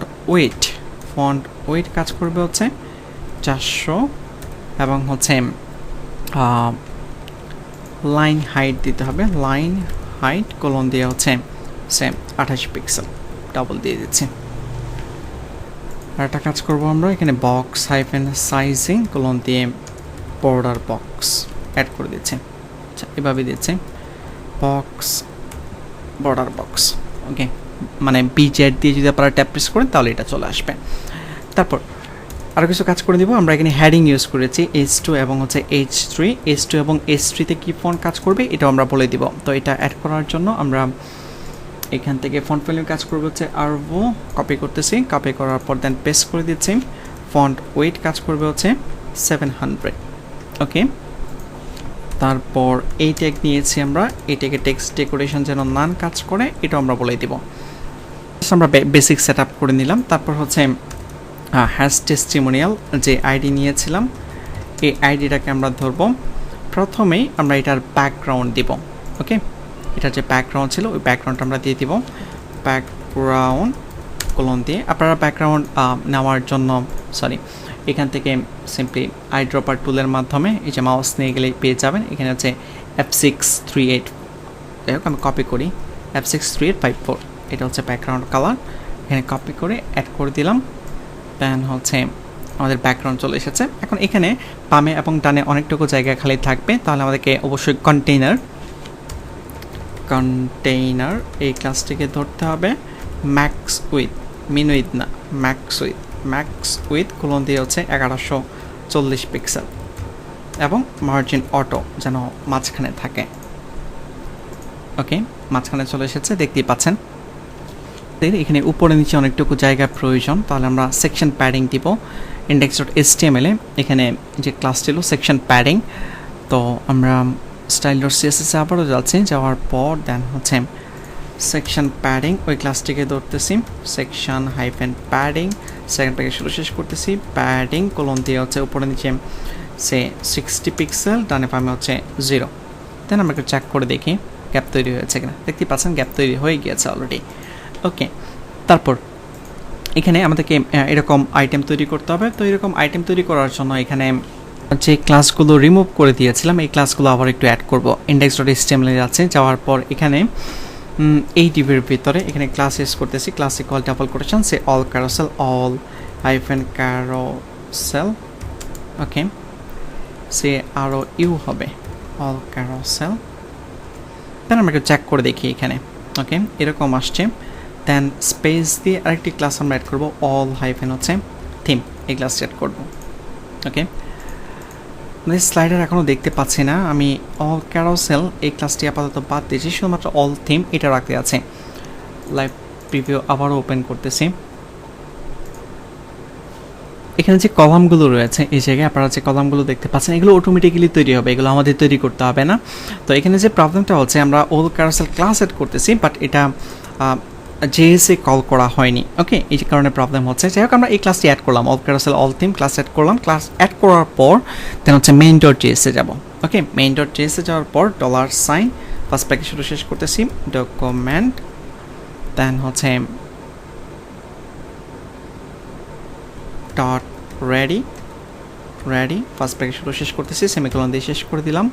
ওয়েট কাজ করবে হচ্ছে 400, এবং হচ্ছে লাইন হাইট দিতে হবে। লাইন হাইট কোলন দিয়ে হচ্ছে সেম 28 পিক্সেল, ডাবল দিয়ে দিচ্ছি। আর একটা কাজ করবো আমরা এখানে বক্স হাইফেন সাইজিং কোলন দিয়ে বর্ডার বক্স অ্যাড করে দিচ্ছি। আচ্ছা, এভাবে দিচ্ছি বক্স বর্ডার বক্স। ওকে, মানে বিজেড দিয়ে যদি আপনারা ট্যাপ প্রেস করেন তাহলে এটা চলে আসবে। তারপর আরও কিছু কাজ করে দিব। আমরা এখানে হেডিং ইউজ করেছি H2 এবং হচ্ছে H3। H2 এবং H3-তে কী ফন্ট কাজ করবে এটাও আমরা বলে দিব। তো এটা অ্যাড করার জন্য আমরা এখান থেকে ফন্ট ভ্যালু কাজ করবে হচ্ছে আরভো, কপি করতেছি। কপি করার পর দেন পেস্ট করে দিচ্ছি। ফন্ট ওয়েট কাজ করবে হচ্ছে 700। ওকে, তারপর এই ট্যাগ নিয়েছি আমরা, এই ট্যাগে টেক্সট ডেকোরেশন যেন নান কাজ করে এটা আমরা বলে দিব। আমরা বেসিক সেট আপ করে নিলাম। তারপর হচ্ছে হ্যাশ টেস্টিমোনিয়াল যে আইডি নিয়েছিলাম এই আইডিটাকে আমরা ধরবো। প্রথমেই আমরা এটার ব্যাকগ্রাউন্ড দিব। ওকে, এটার যে ব্যাকগ্রাউন্ড ছিল ওই ব্যাকগ্রাউন্ডটা আমরা দিয়ে দিব, ব্যাকগ্রাউন্ড কোলন দিয়ে। আপনারা ব্যাকগ্রাউন্ড নেওয়ার জন্য এখান থেকে সিম্পলি আইড্রপার টুলের মাধ্যমে এই যে মাউস নিয়ে গেলে পেয়ে যাবেন। এখানে হচ্ছে F638, যাই হোক আমি কপি করি, F63854 এটা হচ্ছে ব্যাকগ্রাউন্ড কালার। এখানে কপি করে অ্যাড করে দিলাম, দেন হচ্ছে আমাদের ব্যাকগ্রাউন্ড চলে এসেছে। এখন এখানে বামে এবং ডানে অনেকটুকু জায়গা খালি থাকবে, তাহলে আমাদেরকে অবশ্যই কন্টেইনার এই ক্লাসটিকে ধরতে হবে, ম্যাক্স উইথ, মিন উইথ না, ম্যাক্স উইথ কোলন দিয়ে হচ্ছে 1140 পিক্সেল এবং মার্জিন অটো যেন মাঝখানে থাকে। ওকে, মাঝখানে চলে এসেছে, দেখতেই পাচ্ছেন। এখানে উপরে নিচে অনেকটুকু জায়গা প্রয়োজন, তাহলে আমরা সেকশন প্যাডিং দিব index.html এ। এখানে যে ক্লাস ছিল সেকশন প্যাডিং, তো আমরা style.css আবারও যাচ্ছি, যাওয়ার পর দেন হচ্ছে সেকশন প্যাডিং ওই ক্লাসটিকে ধরতেছি, সেকশন হাইফেন প্যাডিং, সেকেন্ড প্যাকে শুরু শেষ করতেছি, প্যাডিং কোলন দিয়ে হচ্ছে উপরে নিচে 60 পিক্সেল, ডানে বামে হচ্ছে 0। দেন আমরা একটু চেক করে দেখি গ্যাপ তৈরি হয়েছে কিনা। দেখতেই পাচ্ছেন গ্যাপ তৈরি হয়ে গিয়েছে অলরেডি। ওকে, তারপর এখানে আমাদেরকে এরকম আইটেম তৈরি করতে হবে। তো এরকম আইটেম তৈরি করার জন্য এখানে যে ক্লাসগুলো রিমুভ করে দিয়েছিলাম এই ক্লাসগুলো আবার একটু অ্যাড করব। index.html এ যাচ্ছে, যাওয়ার পর এখানে এই ডিভির ভিতরে এখানে ক্লাস ইউজ করতেছি, ক্লাস ইকুয়াল ডাবল কোটেশন সে owl carousel, owl hyphen carousel. Okay, সে আরও ইউ হবে অল ক্যারোসেল। দেন আমরা একটু চেক করে দেখি এখানে। ওকে, এরকম আসছে। দেন স্পেস দিয়ে আরেকটি ক্লাস আমরা অ্যাড করবো, অল হাইফেন হচ্ছে থিম, এই ক্লাসটি অ্যাড করবো। ওকে, স্লাইডার এখনও দেখতে পাচ্ছি না, আমি অল ক্যারোসেল এই ক্লাসটি আপাতত বাদ দিয়েছি, শুধুমাত্র অল থিম এটা রাখতে আছে। লাইভ প্রিভিউ আবারও ওপেন করতেছি। এখানে যে কলামগুলো রয়েছে এই জায়গায় আপনারা যে কলামগুলো দেখতে পাচ্ছেন এগুলো অটোমেটিক্যালি তৈরি হবে, এগুলো আমাদের তৈরি করতে হবে না। তো এখানে যে প্রবলেমটা হচ্ছে আমরা অল ক্যারোসেল ক্লাস অ্যাড করতেছি, বাট এটা জেএসএ কল করা হয়নি। ওকে, এই যে কারণে প্রবলেম হচ্ছে। যাই হোক আমরা এই ক্লাসটি অ্যাড করলাম, all carousel all theme class add করলাম। ক্লাস অ্যাড করার পর দেন হচ্ছে main.js-এ যাব। ওকে, main.js-এ যাওয়ার পর $, ফার্স্ট প্যাকেজ শুরু শেষ করতেছি, ডকুমেন্ট, দেন হচ্ছে ডট রেডি ফার্স্ট প্যাকেজ শুরু শেষ করতেছি, সেমিকোলন দিয়ে শেষ করে দিলাম।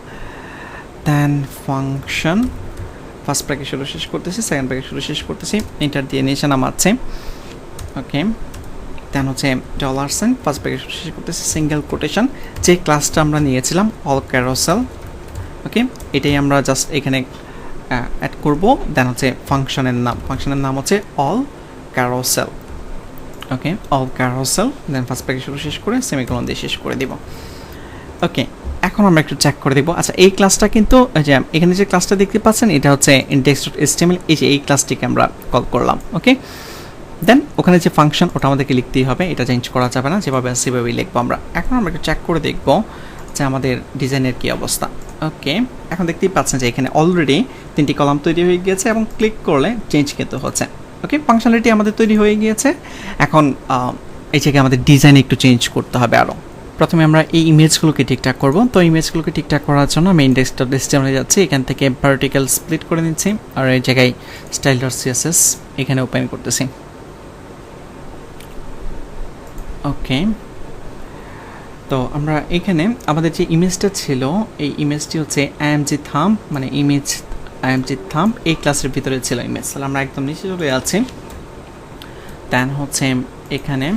দেন ফাংশন ফার্স্ট প্যাকেজ শুরু শেষ করতেছি, সেকেন্ড প্যাকেজ শুরু শেষ করতেছি, এন্টার দিয়ে নিচে নামাচ্ছে। ওকে, দেন হচ্ছে $, ফার্স্ট প্যাকেজ শুরু শেষ করতেছি, সিঙ্গেল কোটেশন যে ক্লাসটা আমরা নিয়েছিলাম অল ক্যারোসেল। ওকে, এটাই আমরা জাস্ট এখানে অ্যাড করব। দেন হচ্ছে ফাংশনের নাম হচ্ছে অল ক্যারোসেল। ওকে, অল ক্যারোসেল, দেন ফার্স্ট প্যাকেজ শুরু শেষ করে সেমিকোলন দিয়ে শেষ করে দিব। ওকে, এখন আমরা একটু চেক করে দেখব। আচ্ছা, এই ক্লাসটা কিন্তু যে এখানে যে ক্লাসটা দেখতে পাচ্ছেন এটা হচ্ছে index.html, এই যে এই ক্লাসটিকে আমরা কল করলাম। ওকে, দেন ওখানে যে ফাংশন ওটা আমাদেরকে লিখতেই হবে, এটা চেঞ্জ করা যাবে না, যেভাবে সেভাবেই লিখবো আমরা। এখন আমরা একটু চেক করে দেখব যে আমাদের ডিজাইনের কী অবস্থা। ওকে, এখন দেখতেই পাচ্ছেন যে এখানে অলরেডি 3টি কলাম তৈরি হয়ে গিয়েছে এবং ক্লিক করলে চেঞ্জ কিন্তু হচ্ছে। ওকে, ফাংশনালিটি আমাদের তৈরি হয়ে গিয়েছে। এখন এই জায়গায় আমাদের ডিজাইন একটু চেঞ্জ করতে হবে আরও। প্রথমে আমরা এই ইমেজগুলোকে ঠিকঠাক করব। তো ইমেজগুলোকে ঠিকঠাক করার জন্য আমি index.html যাচ্ছি, এখান থেকে ভার্টিক্যাল স্প্লিট করে নিচ্ছি, আর এই জায়গায় style.css এখানে ওপেন করতেছি। ওকে, তো আমরা এখানে আমাদের যে ইমেজটা ছিল এই ইমেজটি হচ্ছে img থাম্ব, মানে ইমেজ img থাম্ব এই ক্লাসের ভিতরে ছিল ইমেজ। তাহলে আমরা একদম নিচে চলে যাচ্ছি, দেন হচ্ছে এখানে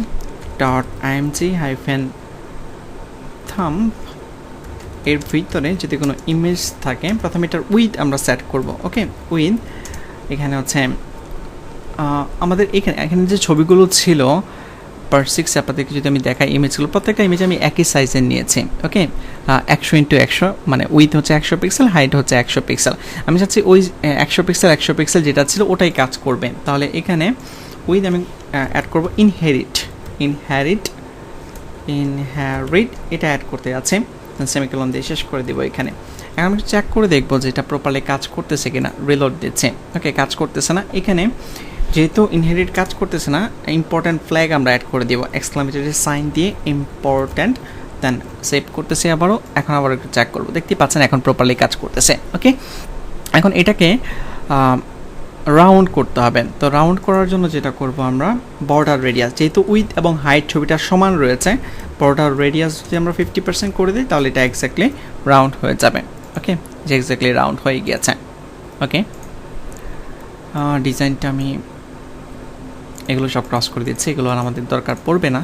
.img- থাম্ব এর ভিতরে যদি কোনো ইমেজ থাকে প্রথমে এটার উইথ আমরা সেট করব। ওকে, উইথ এখানে হচ্ছে আমাদের এখানে যে ছবিগুলো ছিল পার 6 আপনাদেরকে যদি আমি দেখাই ইমেজগুলো, প্রত্যেকটা ইমেজ আমি একই সাইজের নিয়েছি। ওকে, 100x100, মানে উইথ হচ্ছে 100 পিক্সেল, হাইট হচ্ছে 100 পিক্সেল। আমি চাচ্ছি ওই 100 পিক্সেল যেটা ছিল ওটাই কাজ করবে। তাহলে এখানে উইথ আমি অ্যাড করব ইনহেরিট এটা অ্যাড করতে যাচ্ছে। সেমিকোলন দিয়ে শেষ করে দিব এখানে। এখন আমি চেক করে দেখবো যে এটা প্রপারলি কাজ করতেছে কিনা। রিলোড দিচ্ছে, ওকে কাজ করতেছে না। এখানে যেহেতু ইনহেরিট কাজ করতেছে না, ইম্পর্ট্যান্ট ফ্ল্যাগ আমরা অ্যাড করে দিব এক্সক্লামেটরি সাইন দিয়ে ইম্পর্ট্যান্ট, দেন সেভ করতেছি আবারও। এখন আবার একটু চেক করবো, দেখতেই পাচ্ছেন এখন প্রপারলি কাজ করতেছে। ওকে, এখন এটাকে রাউন্ড করতে হবে। তো রাউন্ড করার জন্য যেটা করব আমরা, বর্ডার রেডিয়াস, যেহেতু উইথ এবং হাইট ছবিটা সমান রয়েছে, বর্ডার রেডিয়াস যদি আমরা 50% করে দিই তাহলে এটা এক্স্যাক্টলি রাউন্ড হয়ে যাবে। ওকে, যে এক্স্যাক্টলি রাউন্ড হয়ে গিয়েছে। ওকে, ডিজাইনটা আমি এগুলো সব ক্রস করে দিচ্ছি, এগুলো আর আমাদের দরকার পড়বে না।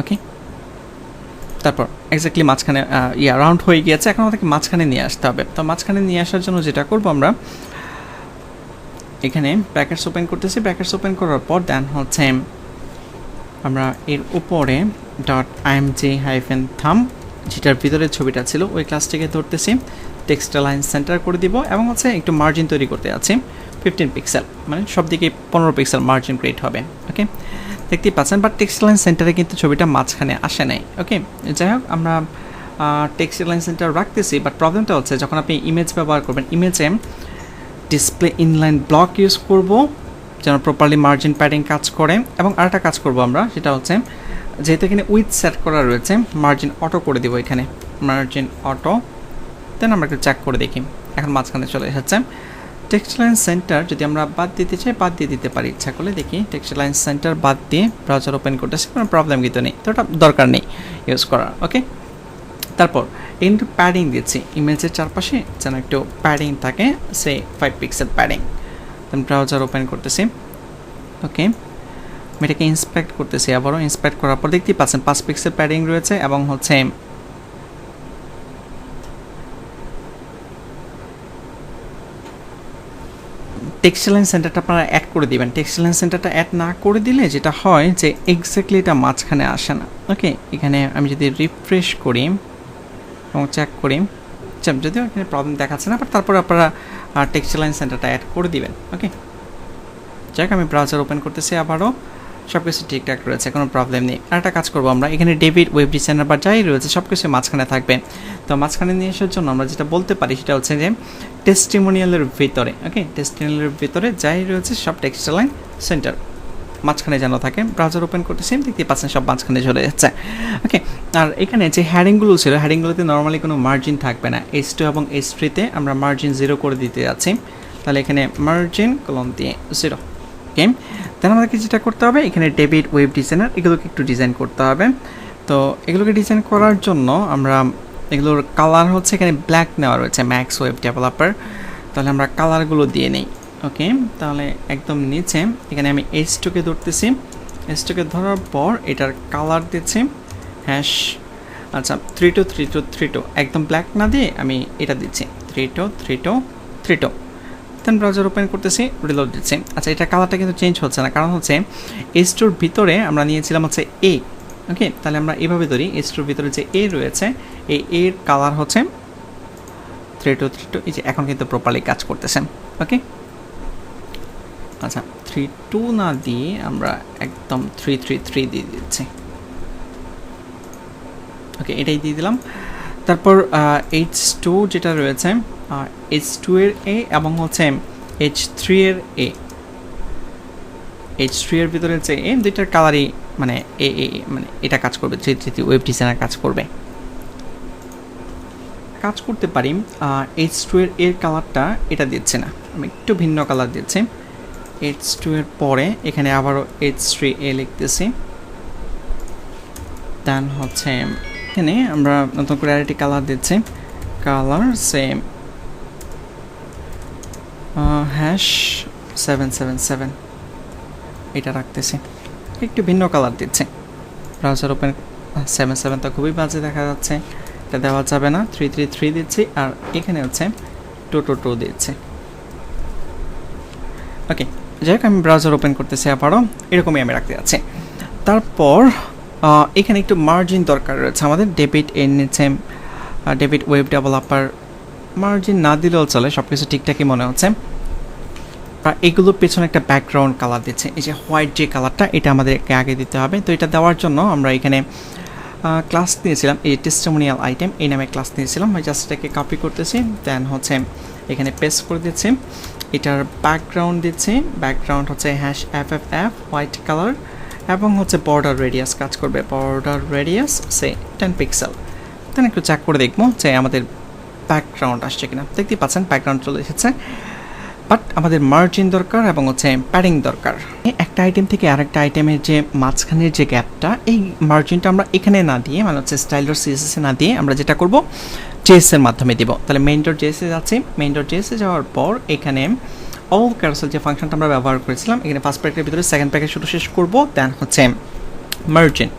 ওকে, তারপর এক্স্যাক্টলি মাঝখানে রাউন্ড হয়ে গিয়েছে। এখন আমাদেরকে মাঝখানে নিয়ে আসতে হবে। তো মাঝখানে নিয়ে আসার জন্য যেটা করব আমরা, এখানে ব্র্যাকেটস ওপেন করতেছি। ব্র্যাকেটস ওপেন করার পর দেন হচ্ছে আমরা এর উপরে .img-thumb যেটার ভিতরে ছবিটা ছিল ওই ক্লাসটিকে ধরতেছি, টেক্সট লাইন সেন্টার করে দিব এবং হচ্ছে একটু মার্জিন তৈরি করতে আছি 15 পিক্সেল, মানে সব দিকে 15 পিক্সেল মার্জিন ক্রিয়েট হবে। ওকে, দেখতেই পাচ্ছেন, বাট টেক্সট লাইন সেন্টারে কিন্তু ছবিটা মাঝখানে আসে নাই। ওকে, যাই হোক আমরা টেক্সট লাইন সেন্টার রাখতেছি, বাট প্রবলেমটা হচ্ছে যখন আপনি ইমেজ ব্যবহার করবেন, ইমেজে ডিসপ্লে ইনলাইন ব্লক ইউজ করব যেন প্রপারলি মার্জিন প্যাডিং কাজ করে। এবং আরেকটা কাজ করব আমরা, সেটা হচ্ছে যেহেতু এখানে উইথ সেট করা রয়েছে, মার্জিন অটো করে দিব এখানে, মার্জিন অটো। দেন আমরা একটু চেক করে দেখি, এখন মাঝখানে চলে এসেছে। টেক্সট লাইন সেন্টার যদি আমরা বাদ দিতে চাই, বাদ দিয়ে দিতে পারি ইচ্ছা করলে। দেখি টেক্সট লাইন সেন্টার বাদ দিয়ে ব্রাউজার ওপেন করতেছি, কোনো প্রবলেম কিন্তু নেই, তো ওটা দরকার নেই ইউজ করার। ওকে, তারপর একটু প্যাডিং দিচ্ছি ইমেজের চারপাশে, যেন একটু প্যাডিং থাকে, সে 5 পিক্সেল প্যাডিং। দেন ব্রাউজার ওপেন করতেছি। ওকে, আমি এটাকে ইন্সপেক্ট করতেছি আবারও। ইন্সপেক্ট করার পর দেখতেই পাচ্ছেন 5 পিক্সেল প্যাডিং রয়েছে এবং হচ্ছে টেক্সট লাইন সেন্টারটা আপনারা অ্যাড করে দিবেন। টেক্সট লাইন সেন্টারটা অ্যাড না করে দিলে যেটা হয় যে এক্স্যাক্টলি এটা মাঝখানে আসে না। ওকে, এখানে আমি যদি রিফ্রেশ করি এবং চেক করি, যদিও এখানে প্রবলেম দেখাচ্ছে না, বাট তারপরে আপনারা টেক্সট লাইন সেন্টারটা অ্যাড করে দিবেন। ওকে, যাক আমি ব্রাউজার ওপেন করতেছি আবারও, সব কিছু ঠিকঠাক রয়েছে, কোনো প্রবলেম নেই। আর একটা কাজ করবো আমরা, এখানে ডেভিড ওয়েব ডিজাইনার বা যাই রয়েছে সব কিছু মাঝখানে থাকবে। তো মাঝখানে নিয়ে আসার জন্য আমরা যেটা বলতে পারি সেটা হচ্ছে যে টেস্টিমোনিয়ালের ভিতরে, ওকে টেস্টিমোনিয়ালের ভিতরে যাই রয়েছে সব টেক্সট লাইন সেন্টার মাঝখানে যেন থাকে। ব্রাউজার ওপেন করতেছি, দেখতে পাচ্ছেন সব মাঝখানে চলে যাচ্ছে। ওকে, আর এখানে যে হ্যাডিংগুলো ছিল, হ্যাডিংগুলোতে নর্মালি কোনো মার্জিন থাকবে না। H2 এবং H3-তে আমরা মার্জিন 0 করে দিতে যাচ্ছি, তাহলে এখানে মার্জিন কলম দিয়ে 0। ওকে, তাহলে আমাদেরকে যেটা করতে হবে, এখানে ডেভিড ওয়েব ডিজাইনার এগুলোকে একটু ডিজাইন করতে হবে। তো এগুলোকে ডিজাইন করার জন্য আমরা এগুলোর কালার হচ্ছে এখানে ব্ল্যাক নেওয়া রয়েছে, ম্যাক্স ওয়েব ডেভেলপার। তাহলে আমরা কালারগুলো দিয়ে নিই। ওকে, তাহলে একদম নিচে এখানে আমি H2-কে ধরতেছি। H2-কে ধরার পর এটার কালার দিচ্ছি হ্যাশ, আচ্ছা 323232, একদম ব্ল্যাক না দিয়ে আমি এটা দিচ্ছি 323232। দেন ব্রাউজার ওপেন করতেছি, রিলোড দিচ্ছি। আচ্ছা, এটা কালারটা কিন্তু চেঞ্জ হচ্ছে না, কারণ হচ্ছে H2-র ভিতরে আমরা নিয়েছিলাম হচ্ছে A। ওকে, তাহলে আমরা এভাবে ধরি, H2-র ভিতরে যে A রয়েছে, এই এর কালার হচ্ছে 3232। এই যে এখন কিন্তু প্রপারলি কাজ করতেছে। ওকে, আচ্ছা 32 না দিয়ে আমরা একদম 333 দিয়ে দিচ্ছি। ওকে, এটাই দিয়ে দিলাম। তারপর H2 যেটা রয়েছে, H2 এর A এবং হচ্ছে H3 এর A, H3 এর ভিতরে যে A, দুইটার কালারই মানে এ মানে এটা কাজ করবে, যেটি ওয়েব ডিজাইনার কাজ করবে। কাজ করতে পারি H2 এর কালারটা এটা দিচ্ছে না, আমি একটু ভিন্ন কালার দিচ্ছি। H2 এর পরে এখানে আবারও H3A লিখতেছি। দেন হচ্ছে এখানে আমরা নতুন করে আরেকটি কালার দিচ্ছি, কালার সেম হ্যাশ 777, এটা রাখতেছি, একটু ভিন্ন কালার দিচ্ছে। ব্রাউজার ওপেন 77 তো খুবই বাজে দেখা যাচ্ছে, এটা দেওয়া যাবে না। 333 দিচ্ছি, আর এখানে হচ্ছে 222 দিচ্ছে। ওকে, যাই হোক আমি ব্রাউজার ওপেন করতেছি আবারও, এরকমই আমি রাখতে যাচ্ছি। তারপর এখানে একটু মার্জিন দরকার রয়েছে আমাদের। ডেভিড এর নিচে ডেভিড ওয়েব ডেভেলপার, মার্জিন না দিলেও চলে, সব কিছু ঠিকঠাকই মনে হচ্ছে। এগুলোর পেছনে একটা ব্যাকগ্রাউন্ড কালার দিচ্ছে, এই যে হোয়াইট যে কালারটা, এটা আমাদেরকে আগে দিতে হবে। তো এটা দেওয়ার জন্য আমরা এখানে ক্লাস নিয়েছিলাম, এই টেস্টিমোনিয়াল আইটেম এই নামে ক্লাস নিয়েছিলাম। আমি জাস্ট এটাকে কপি করতেছি, দেন হচ্ছে এখানে পেস্ট করে দিচ্ছি। এটার ব্যাকগ্রাউন্ড দিচ্ছি, ব্যাকগ্রাউন্ড হচ্ছে #FFF হোয়াইট কালার, এবং হচ্ছে বর্ডার রেডিয়াস কাজ করবে, বর্ডার রেডিয়াস সে 10 পিক্সেল। দেন একটু চেক করে দেখবো যে আমাদের ব্যাকগ্রাউন্ড আসছে কিনা। দেখতেই পাচ্ছেন ব্যাকগ্রাউন্ড চলে এসেছে, বাট আমাদের মার্জিন দরকার এবং হচ্ছে প্যাডিং দরকার। একটা আইটেম থেকে আরেকটা আইটেমের যে মাঝখানের যে গ্যাপটা, এই মার্জিনটা আমরা এখানে না দিয়ে, মানে হচ্ছে স্টাইল ডট সিএসএসে না দিয়ে আমরা যেটা করব জেএস এর মাধ্যমে দিব। তাহলে মেইন ডট জেএসে যাচ্ছি, মেইন ডট জেএসে যাওয়ার পর এখানে অল ক্যারোসেল যে ফাংশনটা আমরা ব্যবহার করেছিলাম, এখানে ফার্স্ট প্যাকেটের ভিতরে সেকেন্ড প্যাকেট শুধু শেষ করব। দেন হচ্ছে মার্জিন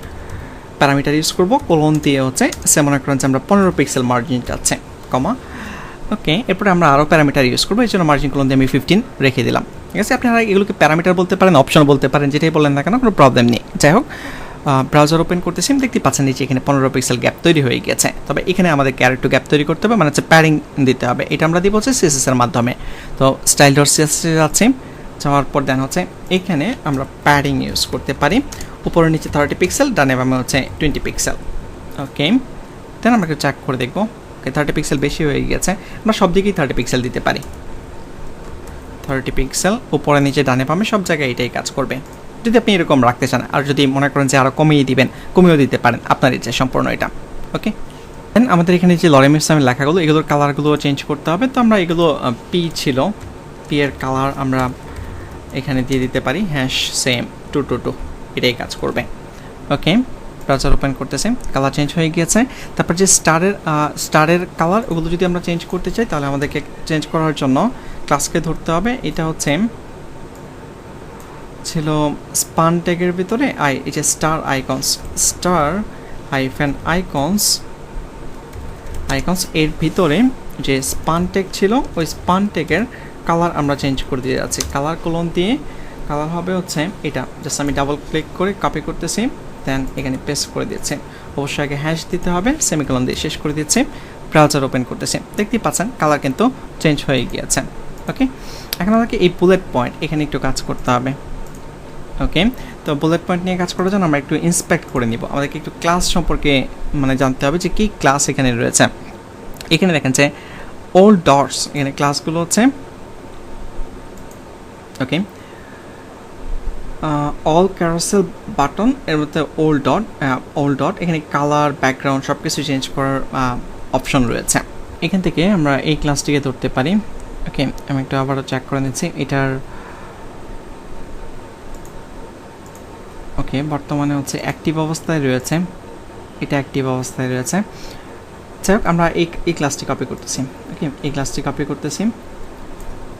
প্যারামিটার ইউজ করব, কোলন দিয়ে হচ্ছে সেমন একটা যে আমরা 15 পিক্সেল মার্জিন যাচ্ছে, কমা। ওকে, এরপরে আমরা আরও প্যারামিটার ইউজ করবো, এই জন্য মার্জিন কোলন দিয়ে আমি 15 রেখে দিলাম। ঠিক আছে, আপনারা এগুলোকে প্যারামিটার বলতে পারেন, অপশন বলতে পারেন, যেটাই বলেন না কেন, কোনো প্রবলেম নেই। যাই হোক, ব্রাউজার ওপেন করতেছি, দেখতে পাচ্ছেন নিচে এখানে 15 পিক্সেল গ্যাপ তৈরি হয়ে গেছে। তবে এখানে আমাদের একটু গ্যাপ তৈরি করতে হবে, মানে হচ্ছে প্যাডিং দিতে হবে। এটা আমরা দিব হচ্ছে সিএসএস এর মাধ্যমে। তো স্টাইল ডট সিএসএস যাচ্ছি, যাওয়ার পর দেন হচ্ছে এখানে আমরা প্যাডিং ইউজ করতে পারি। উপরে নিচে 30 পিক্সেল, ডানে বামে হচ্ছে 20 পিক্সেল। ওকে, দেন আমরা একটু চেক করে দেখবো। ওকে, 30 পিক্সেল বেশি হয়ে গেছে, আমরা সব দিকেই 30 পিক্সেল দিতে পারি। 30 পিক্সেল উপরে নিচে ডানে বামে সব জায়গায় এটাই কাজ করবে, যদি আপনি এরকম রাখতে চান। আর যদি মনে করেন যে আরও কমিয়ে দিবেন, কমিয়েও দিতে পারেন, আপনার ইচ্ছে সম্পূর্ণ এটা। ওকে, দেন আমাদের এখানে যে লরেম ইসলামের লেখাগুলো, এগুলোর কালারগুলো চেঞ্জ করতে হবে। তো আমরা এগুলো পি ছিল, পি এর কালার আমরা এখানে দিয়ে দিতে পারি সেম 222, এটাই কাজ করবে। ওকে, ব্রাউজার ওপেন করতেছে, কালার চেঞ্জ হয়ে গিয়েছে। তারপর যে স্টারের কালার, ওগুলো যদি আমরা চেঞ্জ করতে চাই, তাহলে আমাদেরকে চেঞ্জ করার জন্য ক্লাসকে ধরতে হবে। এটা হচ্ছে ছিল স্পান ট্যাগের ভিতরে এই যে স্টার আইকনস, স্টার আইকনস এর ভিতরে যে স্পান ট্যাগ ছিল, ওই স্পান ট্যাগের কালার আমরা চেঞ্জ করে দিয়ে যাচ্ছি। কালার কোলন দিয়ে কালার হবে হচ্ছে এটা, জাস্ট আমি ডাবল ক্লিক করে কপি করতেছি, দেন এখানে পেস্ট করে দিচ্ছি। অবশ্যই আগে দিতে হবে, সেমিকোলন দিয়ে শেষ করে দিচ্ছি। ব্রাউজার ওপেন করতেছি, দেখতেই পাচ্ছেন কালার কিন্তু চেঞ্জ হয়ে গিয়েছে। ওকে, এখন আমাকে এই বুলেট পয়েন্ট এখানে একটু কাজ করতে হবে। ওকে, তো বুলেট পয়েন্ট নিয়ে কাজ করার জন্য আমরা একটু ইন্সপেক্ট করে নিব। আমাদেরকে একটু ক্লাস সম্পর্কে মানে জানতে হবে যে কী ক্লাস এখানে রয়েছে। এখানে দেখেন যে অল ডটস, এখানে ক্লাসগুলো হচ্ছে ওকে অল ক্যারোসেল বাটন, এর মধ্যে অল ডট এখানে কালার, ব্যাকগ্রাউন্ড সব কিছু চেঞ্জ করার অপশন রয়েছে। এখান থেকে আমরা এই ক্লাসটিকে ধরতে পারি। ওকে, আমি একটু আবারও চেক করে নিচ্ছি এটার। ওকে, বর্তমানে হচ্ছে অ্যাক্টিভ অবস্থায় রয়েছে, এটা অ্যাক্টিভ অবস্থায় রয়েছে। যাই হোক, আমরা এই ক্লাসটি কপি করতেছি। ওকে, এই ক্লাসটি কপি করতেছি,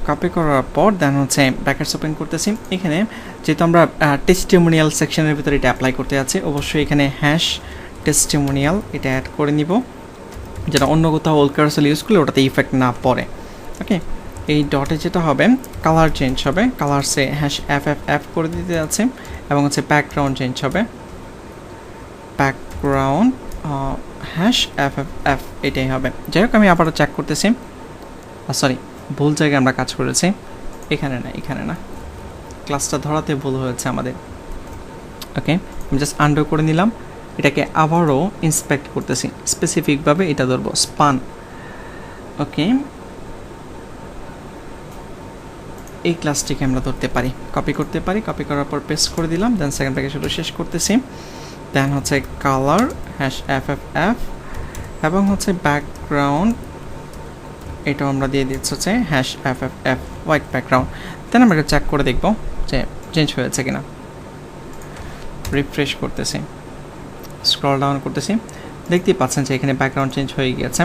কপি করার পর দেন হচ্ছে ব্র্যাকেটস ওপেন করতেছি। এখানে যেহেতু আমরা টেস্টিমোনিয়াল সেকশনের ভিতরে এটা অ্যাপ্লাই করতে যাচ্ছি, অবশ্যই এখানে টেস্টিমোনিয়াল এটা অ্যাড করে নিব, যেটা অন্য কোথাও অল ক্যারোসেল ইউজ করলে ওটাতে ইফেক্ট না পড়ে। ওকে, এই ডটে যেটা হবে কালার চেঞ্জ হবে, কালার সে #FFF করে দিতে যাচ্ছে, এবং হচ্ছে ব্যাকগ্রাউন্ড চেঞ্জ হবে, ব্যাকগ্রাউন্ড #FFF এটাই হবে। যাই হোক, আমি আবারও চেক করতেছি, সরি ভুল জায়গায় আমরা কাজ করেছি, এখানে না, ক্লাসটা ধরাতে ভুল হয়েছে আমাদের। ওকে, আমি জাস্ট আন্ডার করে নিলাম, এটাকে আবারও ইন্সপেক্ট করতেছি, স্পেসিফিকভাবে এটা ধরবো স্পান। ওকে, এই ক্লাসটিকে আমরা ধরতে পারি, কপি করতে পারি, কপি করার পর পেস্ট করে দিলাম, দেন সেকেন্ড প্যাকেজ শুধু শেষ করতেছি। দেন হচ্ছে কালার #FFF এবং হচ্ছে ব্যাকগ্রাউন্ড, এটাও আমরা দিয়ে দিচ্ছি হচ্ছে #FFF হোয়াইট ব্যাকগ্রাউন্ড। দেন আমরা চেক করে দেখব যে চেঞ্জ হয়েছে কিনা। রিফ্রেশ করতেছি, স্ক্রল ডাউন করতেছি, দেখতেই পাচ্ছেন যে এখানে ব্যাকগ্রাউন্ড চেঞ্জ হয়ে গিয়েছে।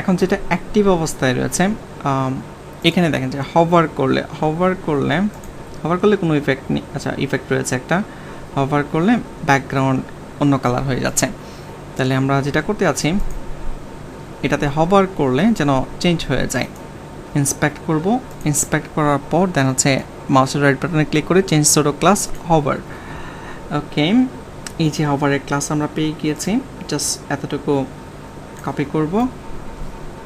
এখন যেটা অ্যাক্টিভ অবস্থায় রয়েছে, এখানে দেখেন যে হভার করলে কোনো ইফেক্ট নেই। আচ্ছা, ইফেক্ট রয়েছে একটা, হভার করলে ব্যাকগ্রাউন্ড অন্য কালার হয়ে যাচ্ছে। তাহলে আমরা যেটা করতে আছি, এটাতে হভার করলে যেন চেঞ্জ হয়ে যায়। ইন্সপেক্ট করব, ইন্সপেক্ট করার পর দেন হচ্ছে মাউসের রাইট বাটনে ক্লিক করে চেঞ্জ ছোটো ক্লাস হভার। ওকে, এই যে হভারের ক্লাস আমরা পেয়ে গিয়েছি, জাস্ট এতটুকু কপি করব,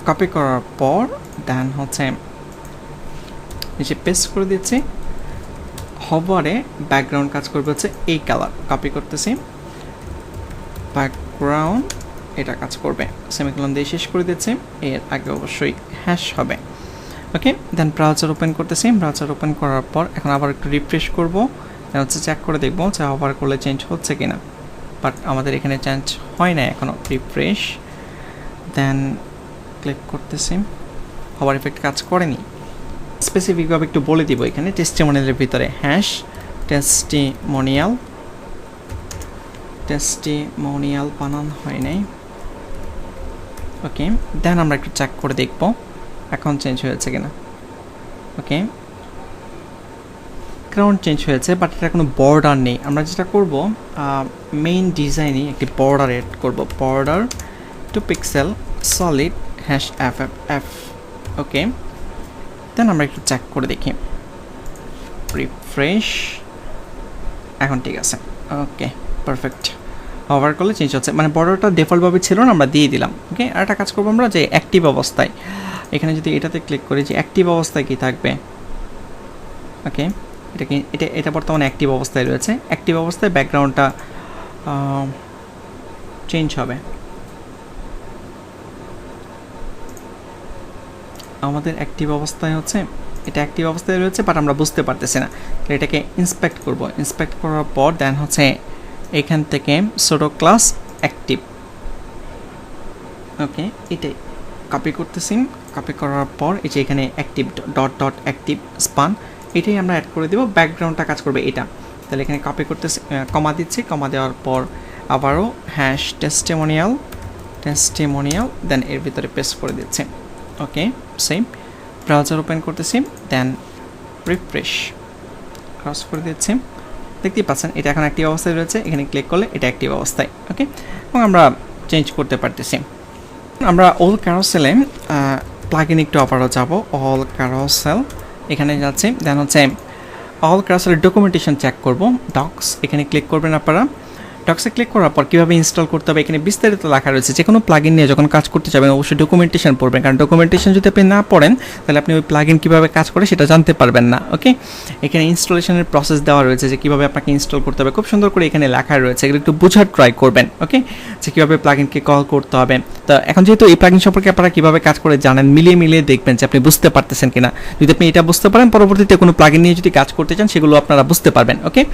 কপি করার পর দেন হচ্ছে নিচে পেস্ট করে দিচ্ছি। হভারে ব্যাকগ্রাউন্ড কাজ করবে হচ্ছে এই কালার, কপি করতেছি, ব্যাকগ্রাউন্ড ব্যাকগ্রাউন্ড এটা কাজ করবে, সেমিকোলন দিয়ে শেষ করে দিচ্ছি, এর আগে অবশ্যই হ্যাশ হবে। ওকে, দেন ব্রাউজার ওপেন করতেছি, ব্রাউজার ওপেন করার পর এখন আবার একটু রিফ্রেশ করবো, দেন হচ্ছে চেক করে দেখবো যে আবার করলে চেঞ্জ হচ্ছে কিনা, বাট আমাদের এখানে চেঞ্জ হয় না এখনও। রিফ্রেশ, দেন ক্লিক করতেছি, হওয়ার ইফেক্ট কাজ করেনি। স্পেসিফিকভাবে একটু বলে দিব এখানে টেস্টিমোনিয়ালের ভিতরে হ্যাশ টেস্টিমোনিয়াল বানান হয় নাই। ওকে, দেন আমরা একটু চেক করে দেখব এখন চেঞ্জ হয়েছে কিনা। ওকে, ব্যাকগ্রাউন্ড চেঞ্জ হয়েছে, বাট এটা কোনো বর্ডার নেই। আমরা যেটা করব মেইন ডিজাইনে একটি বর্ডার এড করব, border 2 pixel solid hash FFF। ওকে, দেন আমরা একটু চেক করে দেখি, রিফ্রেশ, এখন ঠিক আছে। ওকে, পারফেক্ট। ওভার করলে চেঞ্জ হচ্ছে, মানে বর্ডারটা ডিফল্টভাবে ছিল না, আমরা দিয়ে দিলাম। ওকে, আর একটা কাজ করবো আমরা যে অ্যাক্টিভ অবস্থায়, এখানে যদি এটাতে ক্লিক করি যে অ্যাক্টিভ অবস্থায় কি থাকবে। ওকে, এটা বর্তমানে অ্যাক্টিভ অবস্থায় রয়েছে। অ্যাক্টিভ অবস্থায় ব্যাকগ্রাউন্ডটা চেঞ্জ হবে। আমাদের অ্যাক্টিভ অবস্থায় হচ্ছে, এটা অ্যাক্টিভ অবস্থায় রয়েছে, বাট আমরা বুঝতে পারতেছি না। তো এটাকে ইন্সপেক্ট করব, ইন্সপেক্ট করার পর দেন হচ্ছে এখান থেকে সুডো ক্লাস অ্যাক্টিভ। ওকে, এটাই কপি করতেছি, কপি করার পর এই যে এখানে অ্যাক্টিভ ডট অ্যাক্টিভ স্পান, এটাই আমরা অ্যাড করে দেব। ব্যাকগ্রাউন্ডটা কাজ করবে এটা। তাহলে এখানে কপি করতেছি, কমা দিচ্ছি, কমা দেওয়ার পর আবারও হ্যাশ টেস্টিমোনিয়াল দেন এর ভিতরে পেস্ট করে দিচ্ছি। ওকে, সেম ব্রাউজার ওপেন করতেছি, দেন রিফ্রেশ ক্রস করে দিচ্ছি, দেখতেই পাচ্ছেন এটা এখন অ্যাক্টিভ অবস্থায় রয়েছে। এখানে ক্লিক করলে এটা অ্যাক্টিভ অবস্থায়। ওকে, এবং আমরা চেঞ্জ করতে পারতেছি। আমরা অল ক্যারোসেলে প্লাগইন একটু আবারও যাব, অল ক্যারোসেল এখানে যাচ্ছি, দেন হচ্ছে অল ক্যারোসেলের ডকুমেন্টেশন চেক করব, ডক্স এখানে ক্লিক করবেন আপনারা। ডক্সে ক্লিক করার পর কীভাবে ইনস্টল করতে হবে এখানে বিস্তারিত লেখা রয়েছে। যে কোনো প্লাগইন নিয়ে যখন কাজ করতে যাবেন অবশ্যই ডকুমেন্টেশন পড়বেন, কারণ ডকুমেন্টেশন যদি আপনি না পড়েন তাহলে আপনি ওই প্লাগইন কীভাবে কাজ করে সেটা জানতে পারবেন না। ওকে, এখানে ইনস্টলেশনের প্রসেস দেওয়া রয়েছে যে কীভাবে আপনাকে ইনস্টল করতে হবে, খুব সুন্দর করে এখানে লেখা রয়েছে, এগুলো একটু বোঝার ট্রাই করবেন। ওকে, যে কীভাবে প্লাগইনকে কল করতে হবে। তো এখন যেহেতু এই প্লাগইন সম্পর্কে আপনারা কীভাবে কাজ করে জানেন, মিলিয়ে দেখবেন যে আপনি বুঝতে পারতেছেন কিনা। যদি আপনি এটা বুঝতে পারেন, পরবর্তীতে কোনো প্লাগইন নিয়ে যদি কাজ করতে চান সেগুলো আপনারা বুঝতে পারবেন। ওকে,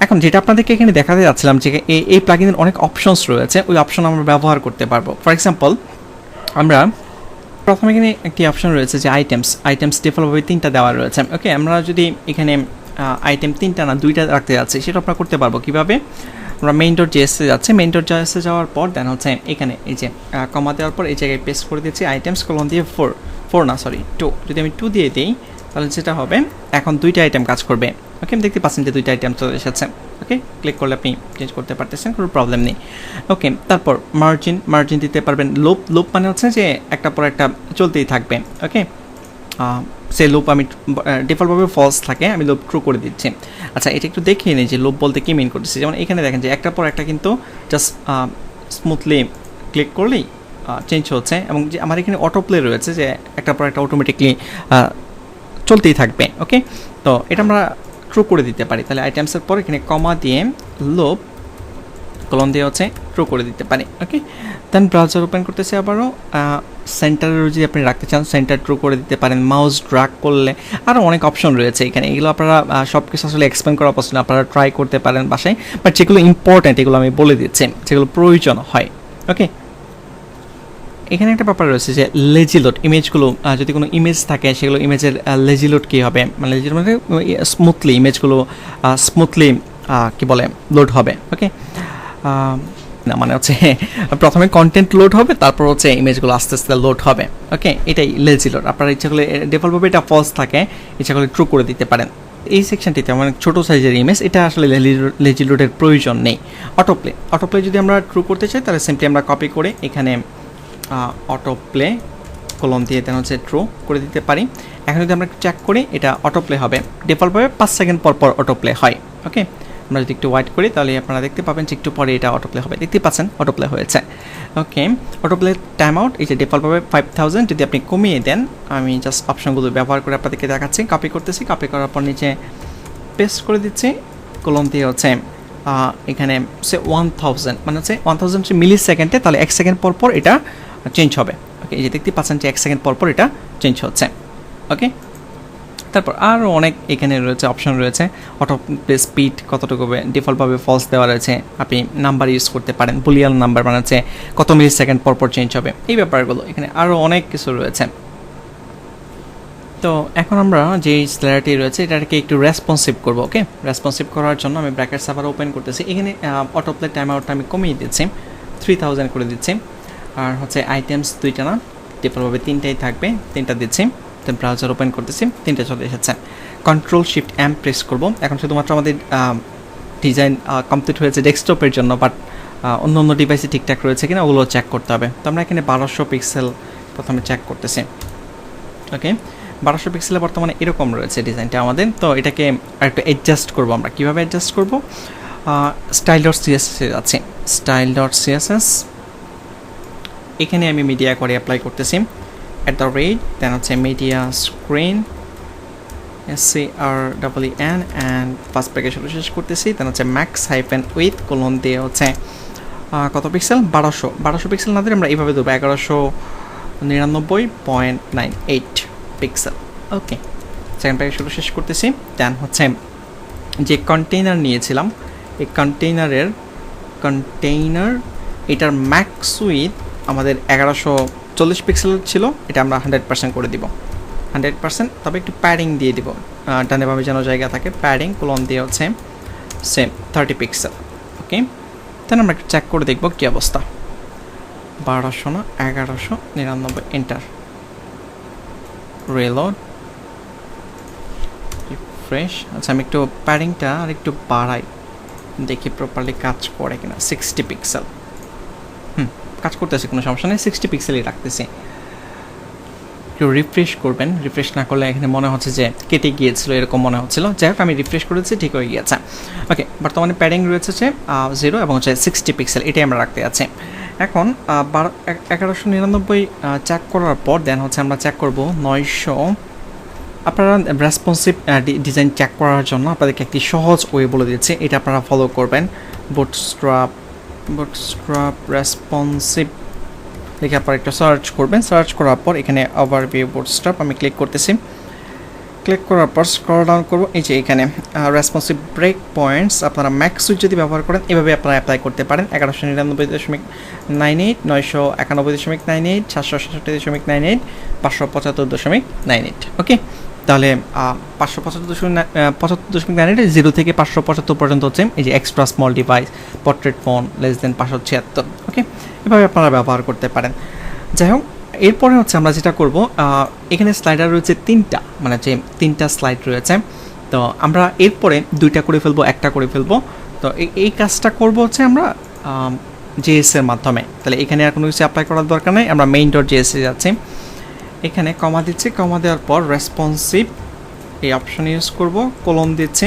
এখন যেটা আপনাদেরকে এখানে দেখাতে যাচ্ছিলাম যে এই প্লাগইনের অনেক অপশনস রয়েছে, ওই অপশন আমরা ব্যবহার করতে পারবো। ফর এক্সাম্পল, আমরা প্রথমে এখানে একটি অপশন রয়েছে যে আইটেমস ডিফল্টভাবে 3টা দেওয়া রয়েছে। ওকে, আমরা যদি এখানে আইটেম 3টা না 2টা রাখতে যাচ্ছি, সেটা আমরা করতে পারবো কীভাবে। আমরা main.js-এ যাচ্ছি, main.js-এ যাওয়ার পর দেন হচ্ছে এখানে এই যে কমা দেওয়ার পর এই জায়গায় পেস্ট করে দিচ্ছি আইটেমস কোলন দিয়ে 2। যদি আমি 2 দিয়ে দিই তাহলে যেটা হবে এখন 2টা আইটেম কাজ করবে। ওকে, আমি দেখতে পাচ্ছেন যে 2টা আইটেম চলে এসেছে। ওকে, ক্লিক করলে আপনি চেঞ্জ করতে পারতেছেন, কোনো প্রবলেম নেই। ওকে, তারপর মার্জিন দিতে পারবেন। লুপ মানে হচ্ছে যে একটা পর একটা চলতেই থাকবে। ওকে, সেই লুপ আমি ডিফল্টভাবে ফলস থাকে, আমি লুপ ট্রু করে দিচ্ছি। আচ্ছা, এটা একটু দেখিয়ে নিই যে লুপ বলতে কী মিন করতেছি। যেমন এখানে দেখেন যে একটা পর একটা কিন্তু জাস্ট স্মুথলি ক্লিক করলেই চেঞ্জ হচ্ছে, এবং যে আমার এখানে অটো প্লে রয়েছে যে একটা পর একটা অটোমেটিকলি চলতেই থাকবে। ওকে, তো এটা আমরা ট্রু করে দিতে পারি। তাহলে আইটেমসের পর এখানে কমা দিয়ে লুপ কলন দিয়ে হচ্ছে ট্রু করে দিতে পারি। ওকে, দেন ব্রাউজার ওপেন করতেছি আবারও। সেন্টারের যদি আপনি রাখতে চান সেন্টার ট্রু করে দিতে পারেন। মাউস ড্র্যাগ করলে আরও অনেক অপশন রয়েছে এখানে, এগুলো আপনারা সব কিছু আসলে এক্সপ্লেন করা পছন্দ, আপনারা ট্রাই করতে পারেন বাসায়, বাট যেগুলো ইম্পর্ট্যান্ট এগুলো আমি বলে দিচ্ছি, যেগুলো প্রয়োজন হয়। ওকে, এখানে একটা ব্যাপার রয়েছে যে লেজি লোড, ইমেজগুলো যদি কোনো ইমেজ থাকে সেগুলো ইমেজের লেজি লোড কী হবে, মানে লেজি লোড মানে স্মুথলি ইমেজগুলো স্মুথলি কী বলে লোড হবে। ওকে, না মানে হচ্ছে প্রথমে কন্টেন্ট লোড হবে, তারপর হচ্ছে ইমেজগুলো আস্তে আস্তে লোড হবে। ওকে, এটাই লেজি লোড। আপনারা ইচ্ছা করলে ডিফল্টভাবে এটা ফলস থাকে, ইচ্ছা করলে ট্রু করে দিতে পারেন। এই সেকশনটিতে মানে ছোটো সাইজের ইমেজ, এটা আসলে লেজি লোডের প্রয়োজন নেই। অটোপ্লে যদি আমরা ট্রু করতে চাই তাহলে সিম্পলি আমরা কপি করে এখানে অটোপ্লে কলম দিয়ে দেন হচ্ছে ট্রু করে দিতে পারি। এখন যদি আমরা চেক করি এটা অটোপ্লে হবে, ডিফল্টভাবে 5 সেকেন্ড পর অটোপ্লে হয়। ওকে, আমরা যদি একটু ওয়েট করি তাহলে আপনারা দেখতে পাবেন যে একটু পরে এটা অটোপ্লে হবে, দেখতে পাচ্ছেন অটোপ্লে হয়েছে। ওকে, অটোপ্লে টাইম আউট এই যে ডিফল্টভাবে 5000 যদি আপনি কমিয়ে দেন, আমি জাস্ট অপশনগুলো ব্যবহার করে আপনাদেরকে দেখাচ্ছি। কপি করতেছি, কপি করার পর নিচে পেস্ট করে দিচ্ছি, কলম দিয়ে হচ্ছে এখানে সে 1000 মানে হচ্ছে 1000 মিলি সেকেন্ডে, তাহলে 1 সেকেন্ড পর পর এটা চেঞ্জ হবে। ওকে, এই যে দেখতে পাচ্ছেন যে 1 সেকেন্ড পর পর এটা চেঞ্জ হচ্ছে। ওকে, তারপর আরও অনেক এখানে রয়েছে অপশন রয়েছে। অটো প্লে স্পিড কতটুকু হবে, ডিফল্টভাবে ফলস দেওয়া রয়েছে। আপনি নাম্বার ইউজ করতে পারেন, বুলিয়ান নাম্বার মানে হচ্ছে কত মিলি সেকেন্ড পর পর চেঞ্জ হবে, এই ব্যাপারগুলো এখানে আরও অনেক কিছু রয়েছে। তো এখন আমরা যে স্লাইডারটি রয়েছে এটাকে একটু রেসপন্সিভ করব। ওকে, রেসপন্সিভ করার জন্য আমি ব্র্যাকেট সার্ভার ওপেন করতেছি। এখানে অটো প্লে টাইম আউটটা আমি কমিয়ে দিচ্ছি, 3000 করে দিচ্ছি। আর হচ্ছে আইটেমস দুইটা না, ডিফল্টভাবে 3টাই থাকবে, 3টা দিচ্ছি। তো ব্রাউজার ওপেন করতেছি, 3টে চলে এসেছে। কন্ট্রোল শিফট এম প্রেস করব। এখন শুধুমাত্র আমাদের ডিজাইন কমপ্লিট হয়েছে ডেস্কটপের জন্য, বাট অন্য অন্য ডিভাইসে ঠিকঠাক রয়েছে কিনা ওগুলো চেক করতে হবে। তো আমরা এখানে 1200 পিক্সেল প্রথমে চেক করতেছি। ওকে, 1200 পিক্সেলে বর্তমানে এরকম রয়েছে ডিজাইনটা আমাদের। তো এটাকে আরেকটু অ্যাডজাস্ট করবো আমরা। কীভাবে অ্যাডজাস্ট করবো? স্টাইল ডট সিএসএস আছে, স্টাইল ডট সিএসএস, এখানে আমি মিডিয়া করে অ্যাপ্লাই করতেছি। @ দেন হচ্ছে media screen SCREEN and first bracket শেষ করতেছি। দেন হচ্ছে ম্যাক্স হাইফেন উইথ কোলন দিয়ে হচ্ছে কত পিক্সেল, 1200 পিক্সেল না দিয়ে আমরা এইভাবে দেবো 1199.98 পিক্সেল। ওকে, সেকেন্ড ব্র্যাকেট শেষ করতেছি। দেন হচ্ছে যে কন্টেইনার নিয়েছিলাম, এই কন্টেইনার এটার ম্যাক্স উইথ আমাদের 1140 পিক্সেল ছিল, এটা আমরা 100% করে দিব, 100%। তবে একটু প্যাডিং দিয়ে দিব, ডানে বামে যেন জায়গা থাকে, প্যাডিং কোলন দিয়ে হচ্ছে সেম 30 পিক্সেল। ওকে, তাহলে আমরা একটু চেক করে দেখব কী অবস্থা। 1200 না 1199, এন্টার, রিলোড, রিফ্রেশ। আচ্ছা, আমি একটু প্যাডিংটা আর একটু বাড়াই, দেখি প্রপারলি কাজ করে কিনা। 60 পিক্সেল, কাজ করতেছে, কোনো সমস্যা নেই, 60 পিক্সেলই রাখতেছি। একটু রিফ্রেশ করবেন, রিফ্রেশ না করলে এখানে মনে হচ্ছে যে কেটে গিয়েছিল, এরকম মনে হচ্ছিল। যাই হোক, আমি রিফ্রেশ করেছি, ঠিক হয়ে গিয়েছে। ওকে, বর্তমানে প্যাডিং রয়েছে 0 এবং হচ্ছে 60 পিক্সেল, এটাই আমরা রাখতে যাচ্ছি। এখন 1199 চেক করার পর দেন হচ্ছে আমরা চেক করব 900। আপনারা রেসপন্সিভ ডিজাইন চেক করার জন্য আপনাদেরকে একটি সহজ ওয়ে বলে দিচ্ছে, এটা আপনারা ফলো করবেন। বুটস্ট্র্যাপ রেসপন্সিভ লিখে আপনারা একটা সার্চ করবেন। সার্চ করার পর এখানে ওভারভিউ বুটস্ট্র্যাপ আমি ক্লিক করতেছি। ক্লিক করার পর স্ক্রল ডাউন করব, এই যে এখানে রেসপন্সিভ ব্রেক পয়েন্টস আপনারা ম্যাক্স সুইচ যদি ব্যবহার করেন এভাবে আপনারা অ্যাপ্লাই করতে পারেন। 1199.98, 991.98, 766.98, 575.98। ওকে, তাহলে 575.98 0 থেকে 575 পর্যন্ত হচ্ছে এই যে extra small device, portrait phone less than 576। ওকে, এভাবে আপনারা ব্যবহার করতে পারেন। যাই হোক, এরপরে হচ্ছে আমরা যেটা করব, এখানে স্লাইডার রয়েছে 3টা, মানে যে 3টা স্লাইড রয়েছে। তো আমরা এরপরে 2টা করে ফেলবো, 1টা করে ফেলবো। তো এই কাজটা করব হচ্ছে আমরা জেএস এর মাধ্যমে। তাহলে এখানে আর কোনো কিছু অ্যাপ্লাই করার দরকার নেই, আমরা মেইন ডট জেএস এ যাচ্ছি। এখানে কমা দিচ্ছি, কমা দেওয়ার পর রেসপন্সিভ এই অপশন ইউজ করব, কোলন দিচ্ছি,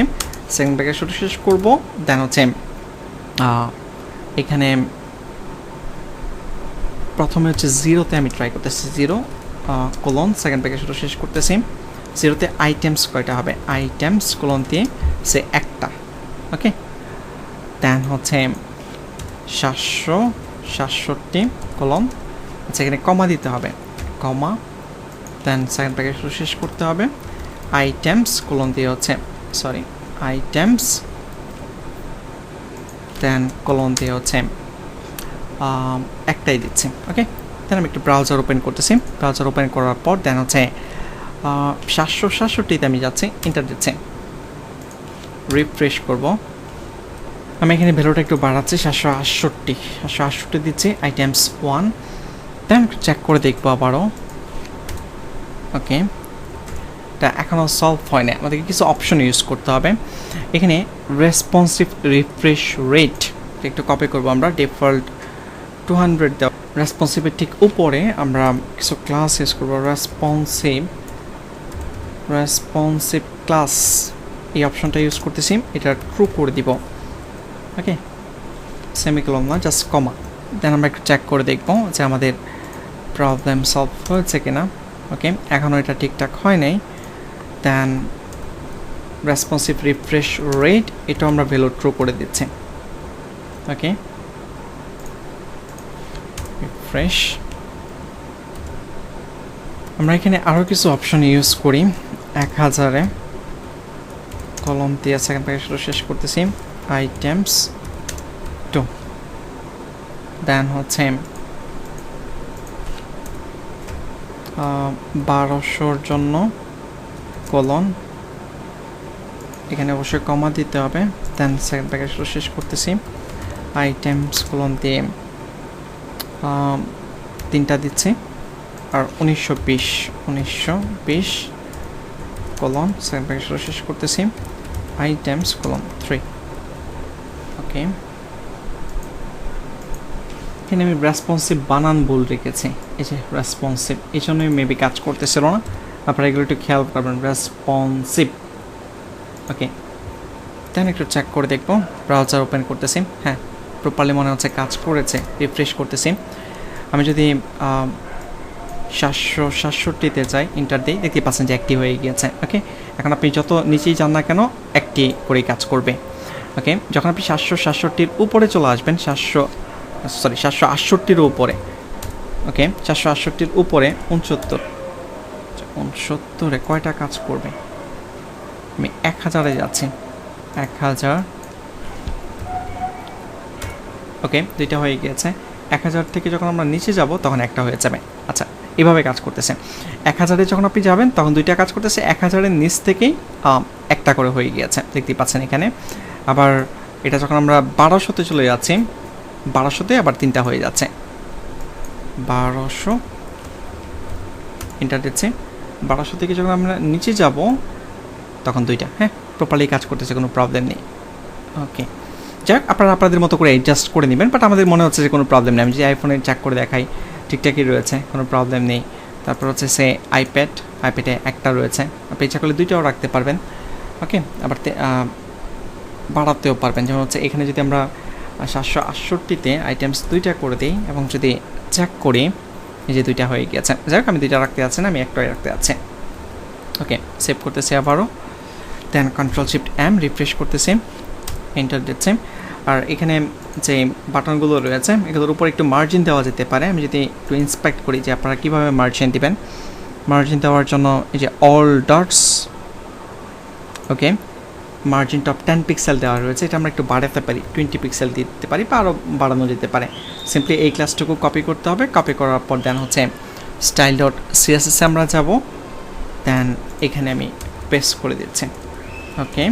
সেকেন্ড ব্র্যাকেট শেষ করব। দেন হচ্ছে এখানে প্রথমে হচ্ছে 0-তে আমি ট্রাই করতেছি, 0 কোলন সেকেন্ড ব্র্যাকেট শেষ করতেছি। 0-তে আইটেমস কয়টা হবে, আইটেমস কোলন দিয়ে সে একটা। ওকে, দেন হচ্ছে 767 কোলন, আচ্ছা এখানে কমা দিতে হবে, কমা, দেন সেকেন্ড ব্র্যাকেট শেষ করতে হবে। আইটেমস কোলন দিয়ে হচ্ছে আইটেমস, দেন কোলন দিয়ে হচ্ছে একটাই দিচ্ছি। ওকে, দেন আমি একটু ব্রাউজার ওপেন করতেছি। ব্রাউজার ওপেন করার পর দেন হচ্ছে 767তে আমি যাচ্ছি, এন্টার দিচ্ছি, রিফ্রেশ করব। আমি এখানে ভ্যালুটা একটু বাড়াচ্ছি, 768 দিচ্ছি, আইটেমস 1। দেন চেক করে দেখবো আবারও। ওকে, এটা এখনও সলভ হয় না, আমাদেরকে কিছু অপশন ইউজ করতে হবে। এখানে রেসপন্সিভ রিফ্রেশ রেট একটু কপি করবো আমরা, ডিফল্ট 200 দেওয়া। রেসপন্সিভের ঠিক উপরে আমরা কিছু ক্লাস ইউজ করবো, রেসপন্সিভ ক্লাস, এই অপশনটা ইউজ করতেছি, এটা ট্রু করে দিব। ওকে, সেমিকোলন না, জাস্ট কমা। দেন আমরা একটু চেক করে দেখব যে আমাদের প্রবলেম সলভ হয়েছে কিনা। ওকে, এখনও এটা ঠিকঠাক হয় নাই। দেন রেসপন্সিভ রিফ্রেশ রেট, এটাও আমরা ভ্যালু ট্রু করে দিচ্ছি। ওকে, রিফ্রেশ। আমরা এখানে আরও কিছু অপশন ইউজ করি। 1000-এ কলম দিয়ে সেকেন্ড প্যাকেজ শেষ করতেছি, আইটেমস 2, দেন হচ্ছে 1200-র জন্য কলন, এখানে অবশ্যই কমা দিতে হবে, দেন সেকেন্ড প্যাকেজ শেষ করতেছি, আইটেমস কলন দিয়ে 3টা দিচ্ছি, আর 1920 কলন সেকেন্ড প্যাকেজ শেষ করতেছি, আইটেমস কলন 3। ওকে, এখানে আমি রেসপন্সিভ বানান ভুল রেখেছি, এই যে রেসপন্সিভ, এই জন্যই মেবি কাজ করতেছিল না। আপনারা এগুলো একটু খেয়াল করবেন, রেসপন্সিভ। ওকে, দেন একটু চেক করে দেখবো, ব্রাউজার ওপেন করতেছি, হ্যাঁ প্রপারলি মনে হচ্ছে কাজ করেছে। রিফ্রেশ করতেছি, আমি যদি 767-তে যাই, ইন্টার দিই, দেখতে পাচ্ছেন যে একটি হয়ে গিয়েছে। ওকে, এখন আপনি যত নিচেই যান না কেন একটি করেই কাজ করবে। ওকে, যখন আপনি 767-র উপরে চলে আসবেন, 768-র উপরে, ওকে 768-র উপরে 69-এ কয়টা কাজ করবে? আমি 1000-এ যাচ্ছি, 1000। ওকে, 2টা হয়ে গিয়েছে। 1000 থেকে যখন আমরা নিচে যাব তখন একটা হয়ে যাবে। আচ্ছা, এভাবে কাজ করতেছে। 1000-এ যখন আপনি যাবেন তখন 2টা কাজ করতেছে, 1000-এর নিচ থেকেই একটা করে হয়ে গিয়েছে, দেখতেই পাচ্ছেন এখানে। আবার এটা যখন আমরা 1200-তে চলে যাচ্ছি, 1200-তে আবার 3টা হয়ে যাচ্ছে, 1200 এন্টার দিচ্ছি। 1200 থেকে যখন আমরা নিচে যাব তখন 2টা, হ্যাঁ প্রপারলি কাজ করতেছে, কোনো প্রবলেম নেই। ওকে, যাক আপনারা আপনাদের মতো করে অ্যাডজাস্ট করে নেবেন, বাট আমাদের মনে হচ্ছে যে কোনো প্রবলেম নেই। আমি যে আইফোনে চেক করে দেখাই, ঠিকঠাকই রয়েছে, কোনো প্রবলেম নেই। তারপর হচ্ছে সে আইপ্যাডে একটা রয়েছে, আপনি ইচ্ছা করলে 2টাও রাখতে পারবেন। ওকে, আবার বাড়াতেও পারবেন, যেমন হচ্ছে এখানে যদি আমরা 768-তে আইটেমস 2টা করে দিই এবং যদি চেক করি, এই যে 2টা হয়ে গিয়েছে। যাক আমি 2টা রাখতে যাচ্ছি না, আমি একটাই রাখতে যাচ্ছি। ওকে, সেভ করতেছি আবারও, দেন Ctrl+Shift+M, রিফ্রেশ করতেছি, এন্টার দিচ্ছি। আর এখানে যে বাটনগুলো রয়েছে এগুলোর উপর একটু মার্জিন দেওয়া যেতে পারে। আমি যদি একটু ইন্সপেক্ট করি যে আপনারা কীভাবে মার্জিন দিবেন, মার্জিন দেওয়ার জন্য এই যে অল ডটস, ওকে মার্জিন টপ 10 পিক্সেল দেওয়া রয়েছে, এটা আমরা একটু বাড়াতে পারি, 20 পিক্সেল দিতে পারি বা আরও বাড়ানো যেতে পারে। সিম্পলি এই ক্লাসটুকু কপি করতে হবে, কপি করার পর দেন হচ্ছে style.css আমরা যাব, দেন এখানে আমি পেস্ট করে দিচ্ছি। ওকে,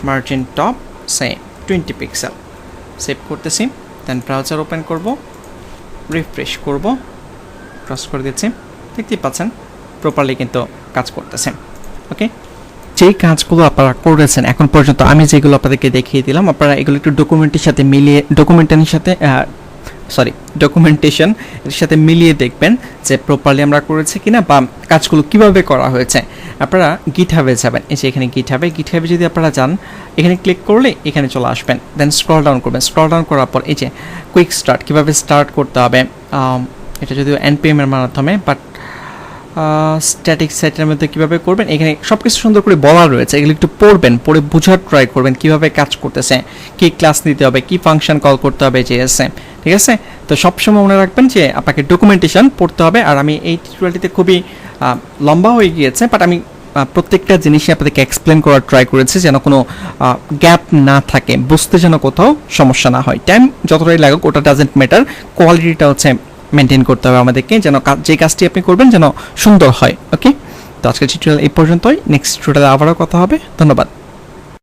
মার্জিন টপ সে 20 পিক্সেল, সেভ করতেছি, দেন ব্রাউজার ওপেন করব, রিফ্রেশ করব, ক্রস করে দিচ্ছি, দেখতেই পাচ্ছেন প্রপারলি কিন্তু কাজ করতেছে। ওকে, যেই কাজগুলো আপনারা করেছেন এখন পর্যন্ত, আমি যেগুলো আপনাদেরকে দেখিয়ে দিলাম, আপনারা এগুলো একটু ডকুমেন্টের সাথে মিলিয়ে দেখবেন যে প্রপারলি আমরা করেছি কিনা বা কাজগুলো কিভাবে করা হয়েছে। আপনারা গিটহাবে যাবেন, এই যে এখানে গিটহাবে যদি আপনারা যান, এখানে ক্লিক করলে এখানে চলে আসবেন, দেন স্ক্রল ডাউন করবেন, স্ক্রল ডাউন করার পর এই যে কুইক স্টার্ট কীভাবে স্টার্ট করতে হবে, এটা যদিও NPM এর মাধ্যমে, বাট স্ট্যাটিক সাইটের মধ্যে কীভাবে করবেন এখানে সব কিছু সুন্দর করে বলা রয়েছে। এগুলো একটু পড়বেন, পড়ে বোঝার ট্রাই করবেন কীভাবে কাজ করতেছে, কী ক্লাস নিতে হবে, কী ফাংশন কল করতে হবে JS-এ, ঠিক আছে? তো সবসময় মনে রাখবেন যে আপনাকে ডকুমেন্টেশন পড়তে হবে। আর আমি এই টিউটোরিয়ালটিতে খুবই লম্বা হয়ে গিয়েছে, বাট আমি প্রত্যেকটা জিনিসই আপনাদেরকে এক্সপ্লেন করার ট্রাই করেছি যেন কোনো গ্যাপ না থাকে, বুঝতে যেন কোথাও সমস্যা না হয়। টাইম যতটাই লাগুক ওটা ডাজেন্ট ম্যাটার, কোয়ালিটিটা হচ্ছে মেনটেন করতে হবে আমাদেরকে, যেন যে কাজটি আপনি করবেন যেন সুন্দর হয়। ওকে, তো আজকের টিউটোরিয়াল এই পর্যন্তই, নেক্সট টিউটোরিয়ালে আবারও কথা হবে। ধন্যবাদ।